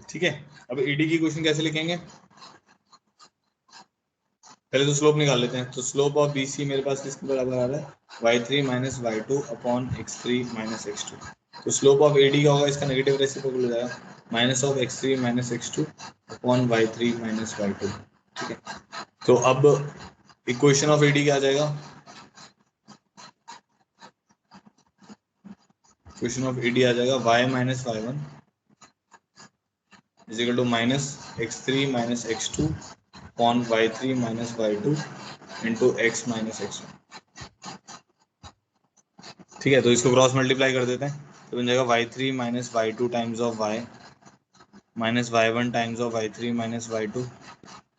ठीक है, अब AD की क्वेश्चन कैसे लिखेंगे, पहले तो स्लोप निकाल लेते हैं। तो स्लोप ऑफ BC मेरे पास किसके बराबर आ रहा है, y3 minus y2 upon x3 minus x2। तो स्लोप ऑफ AD क्या होगा, इसका नेगेटिव रेसिप्रोकल हो जाएगा, minus of x3 minus x2 upon y3 minus y2। ठीक है, तो अब इक्वेशन ऑफ एडी क्या आ जाएगा, इक्वेशन ऑफ एडी आ जाएगा y minus y1 is equal to minus x3 minus x2 upon y3 minus y2 into x minus x1। ठीक है, तो इसको क्रॉस मल्टीप्लाई कर देते हैं, तो बन जाएगा y3 minus y2 times of y minus y1 times of y3 minus y2।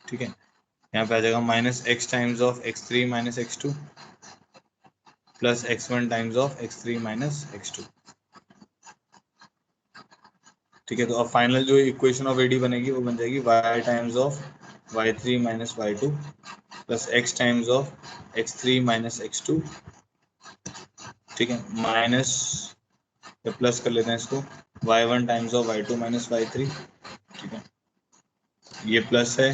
ठीक है, यहाँ पे आ जाएगा minus x times of x3 minus x2 plus x1 times of x3 minus x2। ठीक है, तो अब फाइनल जो इक्वेशन ऑफ एडी बनेगी वो बन जाएगी y times of y3 minus y2 plus x times of x3 minus x2। ठीक है, माइनस प्लस कर लेते हैं इसको y1 times of y2 minus y3। ठीक है, ये प्लस है,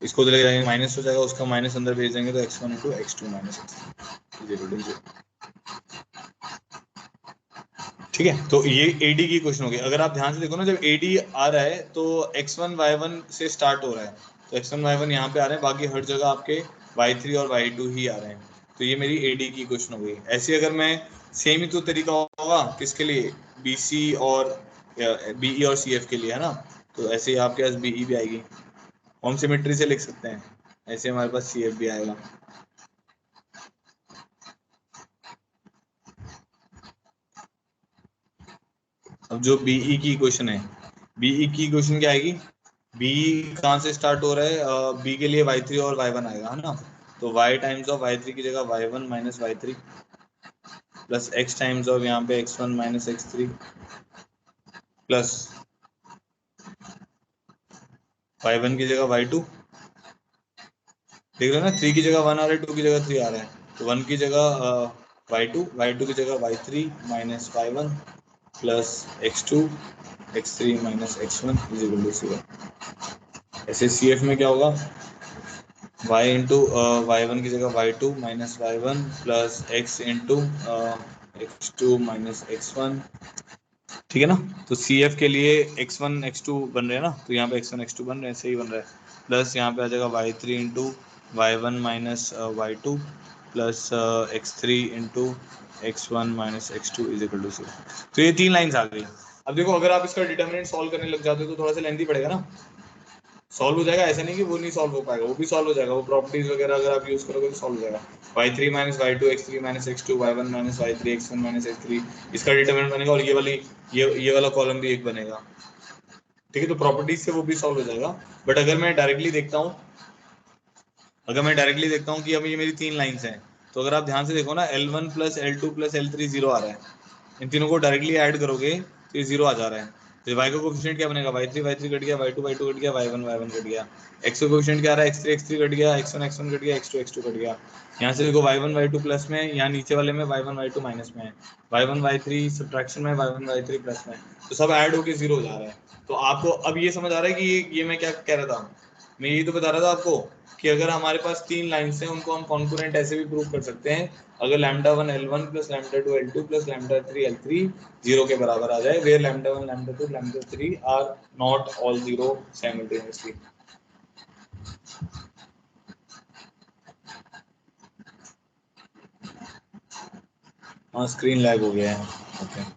इसको तो लेके जाएंगे माइनस हो जाएगा, उसका माइनस अंदर भेज देंगे तो x1 into x2 minus x3। ठीक है, तो ये AD की क्वेश्चन हो गई। अगर आप ध्यान से देखो ना, जब AD आ रहा है तो x1 y1 से स्टार्ट हो रहा है, तो x1 y1 यहाँ पे आ रहे हैं, बाकी हर जगह आपके y3 और y2 ही आ रहे हैं, तो ये मेरी AD की क्वेश्चन हो गई। ऐसे अगर मैं सेम ही तो तरीका होगा किसके लिए, BC और BE और CF के लिए, है ना, तो ऐसे ही आपके पास BE भी आएगी, हम सिमेट्री से लिख सकते हैं, ऐसे हमारे पास CF भी आएगा। अब जो BE की क्वेश्चन है, BE की क्वेश्चन क्या आएगी, B कहाँ से स्टार्ट हो रहा है, B के लिए y3 और y1 आएगा, है ना, तो y टाइम्स ऑफ y3 की जगह y1 minus y3 plus x times of यहाँ पे x1 minus x3 plus y1 की जगह y2, देख रहे हो ना, 3 की जगह 1 आ रहा है, 2 की जगह 3 आ रहा है, तो 1 की जगह y2 की जगह y3 minus y1 plus x2 x3 minus x1 is equal to 0। ऐसे CF में क्या होगा, y इंटू y1 की जगह y2 minus y1 plus x into x2 minus x1। ठीक है ना, तो CF के लिए x1 x2 बन रहे हैं ना, तो यहाँ पे x1 x2 बन रहे हैं, सही बन रहा है, प्लस यहाँ पे आ जाएगा y3 into y1 minus y2 plus x3 into x1 minus x2 is equal to 0। तो ये 3 लाइन्स आ गई। अब देखो, अगर आप इसका डिटर्मिनेंट सॉल्व करने लग जाते हो तो थोड़ा सा लेंथी पड़ेगा ना, सॉल्व हो जाएगा, ऐसा नहीं कि वो नहीं सॉल्व हो पाएगा, वो भी सॉल्व हो जाएगा, वो प्रॉपर्टीज वगैरह अगर आप यूज करोगे तो सॉल्व हो जाएगा। y3 minus y2 x3 minus x2 y1 minus y3 x1 minus x3, इसका डिटरमिनेंट बनेगा, और ये वाला कॉलम भी एक बनेगा। ठीक है, तो प्रॉपर्टीज से वो भी सॉल्व हो जाएगा। बट अगर मैं डायरेक्टली देखता हूँ कि अब ये मेरी 3 लाइन्स हैं, तो अगर आप ध्यान से देखो ना, L1 plus L2 plus L3 0 आ रहा है, इन तीनों को डायरेक्टली ऐड करोगे तो ये 0 आ जा रहा है, तो y का कोफिशिएंट क्या बनेगा, y3 कट गया, y2 कट गया, y1 कट गया, x का कोफिशिएंट क्या आ रहा है, x3 कट गया, x1 कट गया, x2 कट गया। यहाँ से देखो y1 y2 प्लस में, यहाँ नीचे वाले में y1 y2 माइनस में है, y1 y3 सब्ट्रैक्शन में, y1 y3 प्लस में, तो सब ऐड होके 0 हो जा रहा है। तो आपको अब ये समझ आ रहा है कि ये मैं क्या कह रहा था, मैं यही तो बता रहा था आपको कि अगर हमारे पास 3 लाइन्स हैं, उनको हम कॉन्करेंट ऐसे भी प्रूव कर सकते हैं, अगर λ1 L1 plus λ2 L2 plus λ3 L3 0 के बराबर आ जाए, where λ1 λ2 λ3 are not all 0 simultaneously. हाँ, स्क्रीन लैग हो गया है, ओके।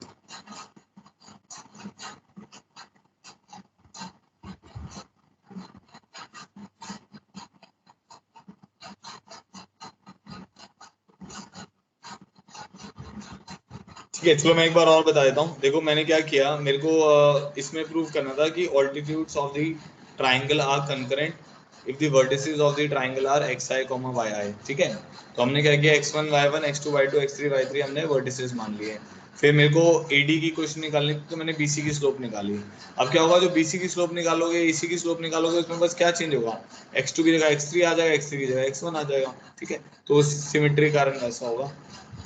ठीक है, चलो मैं एक बार और बता देता हूँ। देखो मैंने क्या किया, मेरे को इसमें प्रूव करना था कि altitudes of the triangle are concurrent if the vertices of the triangle are xi, yi। ठीक है, तो हमने क्या किया, x1 y1 x2 y2 x3 y3 हमने वर्टिसेस मान लिए। फिर मेरे को AD की क्वेश्चन निकालनी थी, तो मैंने BC की स्लोप निकाली। अब क्या होगा, जो BC की स्लोप निकालोगे, AC की स्लोप निकालोगे, उसमें बस क्या चेंज होगा, x2 की जगह x3 आ जाएगा, x3 की जगह x1 आ जाएगा। ठीक है, तो सिमेट्री कारण ऐसा होगा।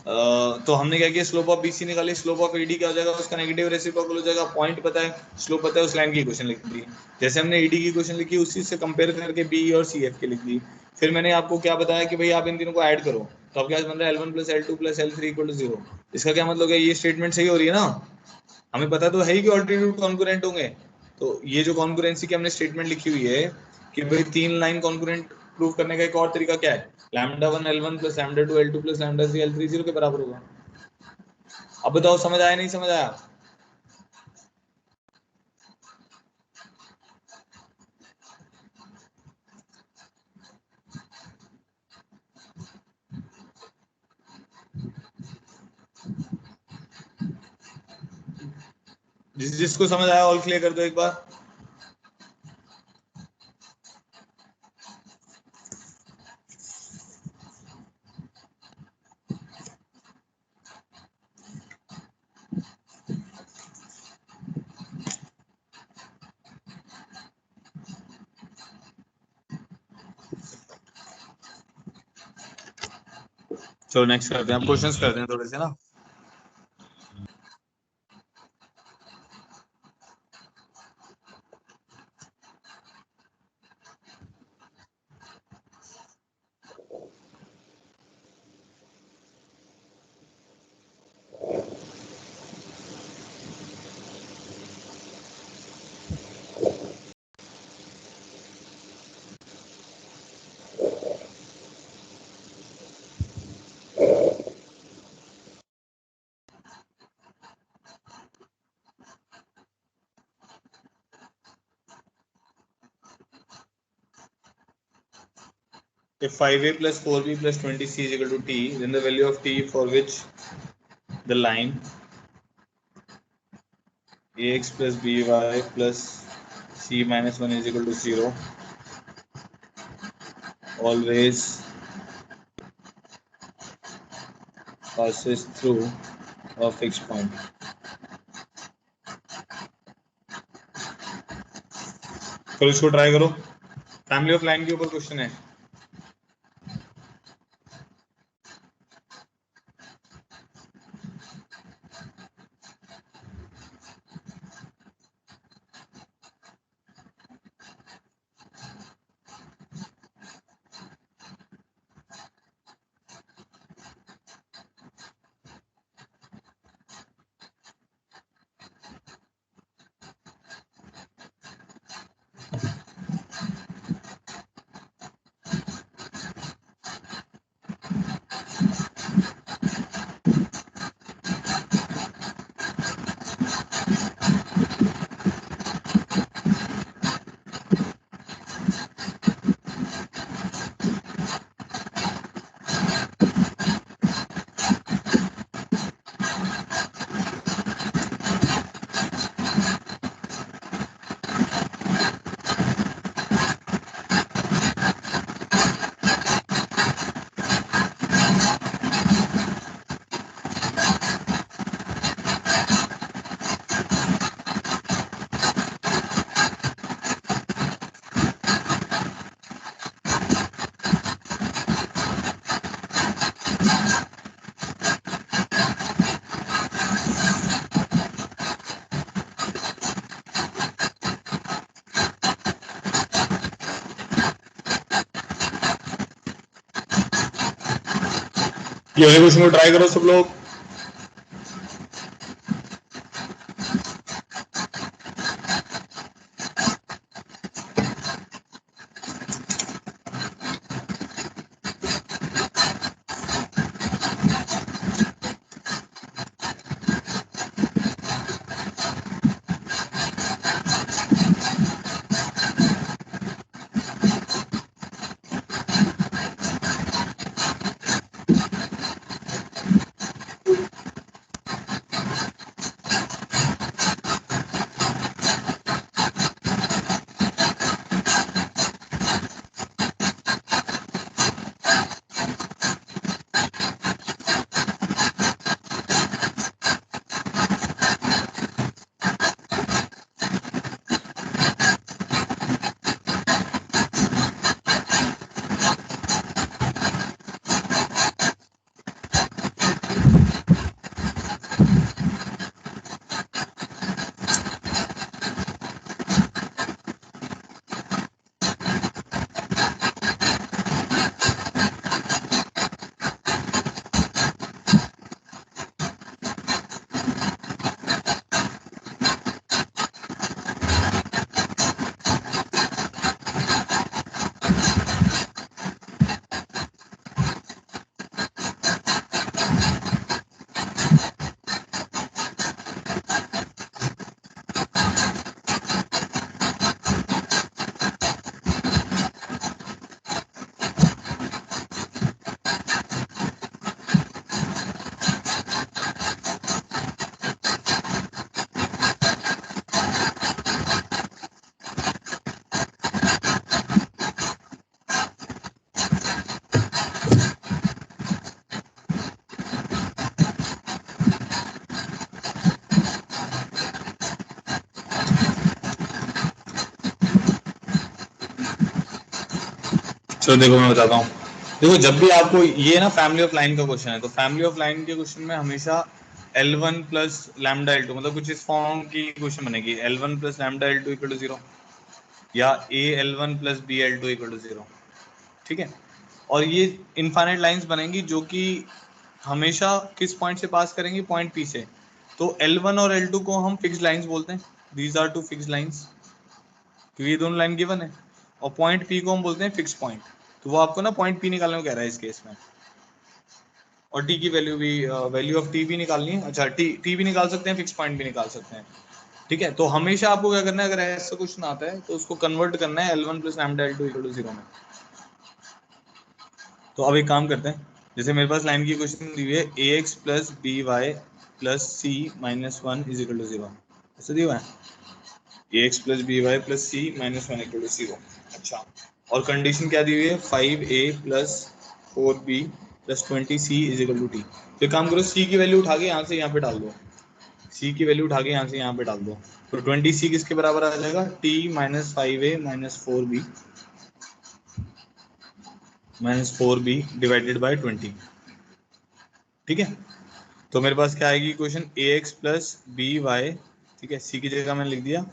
तो हमने क्या किया, स्लोप ऑफ BC निकाली, स्लोप ऑफ AD क्या हो जाएगा, उसका नेगेटिव रेसिप्रोकल हो जाएगा, पॉइंट पता है, स्लोप पता है, उस लाइन की इक्वेशन लिख दी। जैसे हमने AD की इक्वेशन लिखी, उसी से कंपेयर करके BE और CF की लिख दी। फिर मैंने आपको क्या बताया कि भाई आप इन तीनों को ऐड करो, तो अब क्या बन रहा है, L1 plus L2 plus L3 equal to 0। इसका क्या मतलब है, ये स्टेटमेंट सही हो रही है ना, हमें पता तो है ही कि ऑल्टीट्यूड कॉन्करेंट होंगे। तो ये जो कॉन्करेंसी की हमने स्टेटमेंट लिखी हुई है, कि भाई 3 लाइन कॉन्करेंट प्रूव करने का एक और तरीका क्या है, λ1 L1 plus λ2 L2 plus λ3 L3 0 के बराबर होगा। अब बताओ समझ आया नहीं समझ आया? जिसको समझ आया ऑल क्लियर कर दो एक बार। चलो नेक्स्ट करते हैं, अब क्वेश्चंस करते हैं थोड़े से ना। If 5a plus 4b plus 20c is equal to t, then the value of t for which the line ax plus by plus c minus 1 is equal to 0 always passes through a fixed point. चलो इसको try करो, family of line के ऊपर question है। ये वाले question को try करो सब लोग। चलो देखो मैं बताता हूँ। देखो जब भी आपको ये ना फैमिली ऑफ लाइन का क्वेश्चन है, तो फैमिली ऑफ लाइन के क्वेश्चन में हमेशा L1 प्लस लैम्डा L2 मतलब कुछ इस फॉर्म की क्वेश्चन बनेगी, L1 plus lambda L2 equal to 0 या A L1 plus B L2 equal to 0। ठीक है, और ये इनफाइनाइट लाइंस बनेंगी जो कि हमेशा किस पॉइंट से पास करेंगी, पॉइंट P से। तो L1 और L2 को हम फिक्स्ड लाइंस बोलते हैं, these are two fixed lines, क्योंकि ये दोनों लाइन गिवन है। और पॉइंट P को हम बोलते हैं फिक्स पॉइंट, तो वो आपको ना पॉइंट P निकालने को कह रहा है इस केस में। और T की वैल्यू भी, वैल्यू ऑफ T भी निकालनी है। अच्छा, T भी निकाल सकते हैं, फिक्स पॉइंट भी निकाल सकते हैं। ठीक है, तो हमेशा आपको क्या करना है, अगर ऐसा क्वेश्चन आता है तो उसको कन्वर्ट करना है L1 plus lambda L2 equal to 0 में। तो अब एक काम करते हैं, जैसे मेरे पास लाइन की क्वेश्चन दी हुई है ax plus B Y plus C minus 1 is equal to 0, ऐसा दिया हुआ है ax plus B Y plus C minus 1 equal to 0। अच्छा, और कंडीशन क्या दी हुई है, 5a plus 4b plus 20c is equal to T. तो काम करो, c की वैल्यू उठा के यहाँ से यहाँ पे डाल दो, c की वैल्यू उठा के यहाँ से यहाँ पे डाल दो। तो 20c किसके बराबर आ जाएगा, t minus 5a minus 4b minus 4b divided by 20। ठीक है, तो मेरे पास क्या आएगी question, A X plus B Y, ठीक है, सी की जगह मैंने लिख दिया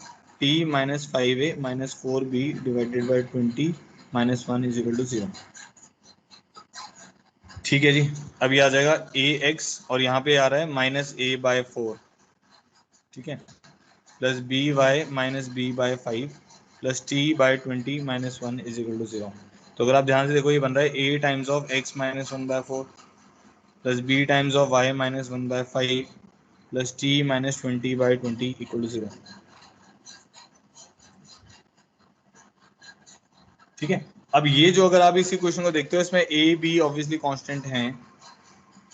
T minus 5a minus 4b divided by 20 minus 1 is equal to 0। ठीक है जी, अब ये आ जाएगा ए एक्स और यहाँ पे आ रहा है माइनस a बाय 4, ठीक है, plus B Y minus b by 5 plus T by 20 minus 1 is equal to 0। तो अगर आप ध्यान से देखो, ये बन रहा है a times of x minus 1 by 4 plus b times of y minus 1 by 5 plus t minus 20 by 20 equal to 0। ठीक है, अब ये जो अगर आप इसी क्वेश्चन को देखते हो, इसमें a b ऑब्वियसली कांस्टेंट हैं।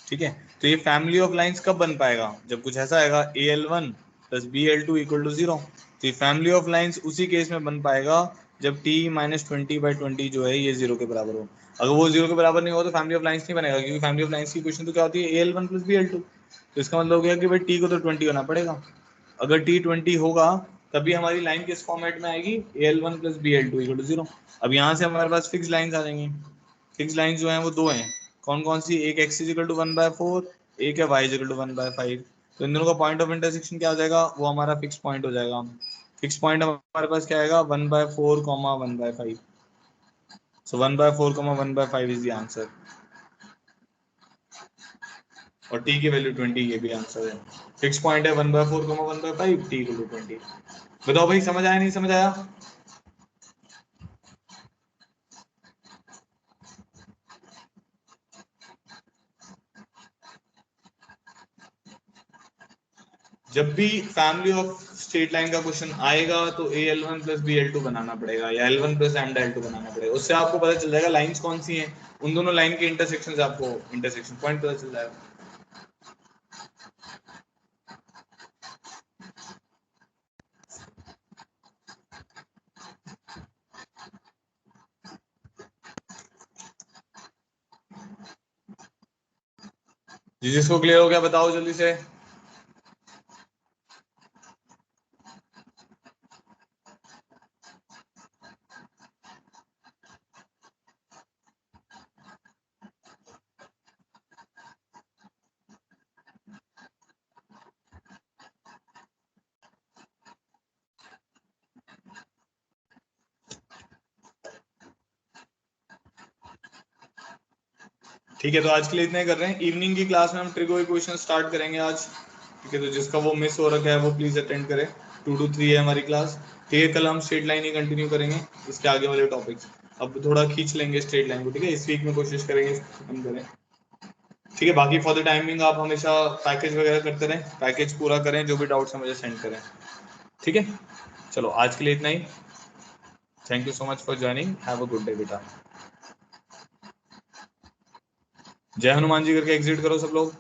ठीक है, तो ये फैमिली ऑफ लाइंस कब बन पाएगा, जब कुछ ऐसा आएगा AL1 plus BL2 equal to 0। तो ये फैमिली ऑफ लाइंस उसी केस में बन पाएगा जब t माइनस 20 बाई 20 जो है ये 0 के बराबर हो। अगर वो 0 के बराबर नहीं हो तो फैमिली ऑफ लाइंस नहीं बनेगा, क्योंकि फैमिली ऑफ लाइंस की क्वेश्चन तो क्या होती है, AL1 प्लस BL2। तो इसका मतलब हो गया कि भाई t को तो 20 होना पड़ेगा। अगर t 20 होगा तभी हमारी लाइन किस फॉर्मेट में आएगी, AL1 plus BL2 equal to 0। अब यहाँ से हमारे पास फिक्स लाइंस आ जाएंगी। फिक्स लाइंस जो हैं वो दो हैं, कौन कौन सी, एक x इजिकल टू 1/4, एक है y इजिकल टू 1/5। तो इन दोनों का पॉइंट ऑफ इंटरसेक्शन क्या हो जाएगा, वो हमारा फिक्स पॉइंट हो जाएगा। फिक्स पॉइंट हमारे पास क्या आएगा, 1/4, 1/5। सो 1/4, 1/5 इज द आंसर, और t की वैल्यू 20, ये भी आंसर है। फिक्स पॉइंट है 1/4, 1/5, t इक्वल टू 20। बताओ भाई, समझ आया नहीं समझ आया। जब भी फैमिली ऑफ स्ट्रेट लाइन का क्वेश्चन आएगा तो AL1 प्लस BL2 बनाना पड़ेगा या L1 प्लस लैम्डा L2 बनाना पड़ेगा, उससे आपको पता चल जाएगा लाइंस कौन सी हैं, उन दोनों लाइन के इंटरसेक्शन, आपको इंटरसेक्शन पॉइंट पता चल जाएगा। जिसको क्लियर हो गया बताओ जल्दी से। ठीक है, तो आज के लिए इतना ही कर रहे हैं। इवनिंग की क्लास में हम ट्रिगो इक्वेशन स्टार्ट करेंगे आज। ठीक है, तो जिसका वो मिस हो रखा है वो प्लीज अटेंड करें। 2 to 3 है हमारी क्लास। ठीक है, कल हम स्ट्रेट लाइन ही कंटिन्यू करेंगे, इसके आगे वाले टॉपिक्स अब थोड़ा खींच लेंगे स्ट्रेट लाइन को। ठीक है, इस वीक में कोशिश करेंगे खत्म करें। ठीक है, बाकी फॉर द टाइमिंग आप हमेशा पैकेज वगैरह करते रहें, पैकेज पूरा करें, जो भी डाउट्स हैं मुझे सेंड करें। ठीक है, चलो आज के लिए इतना ही। Thank you so much for joining, have a good day बेटा। जय हनुमान जी करके एग्जिट करो सब लोग।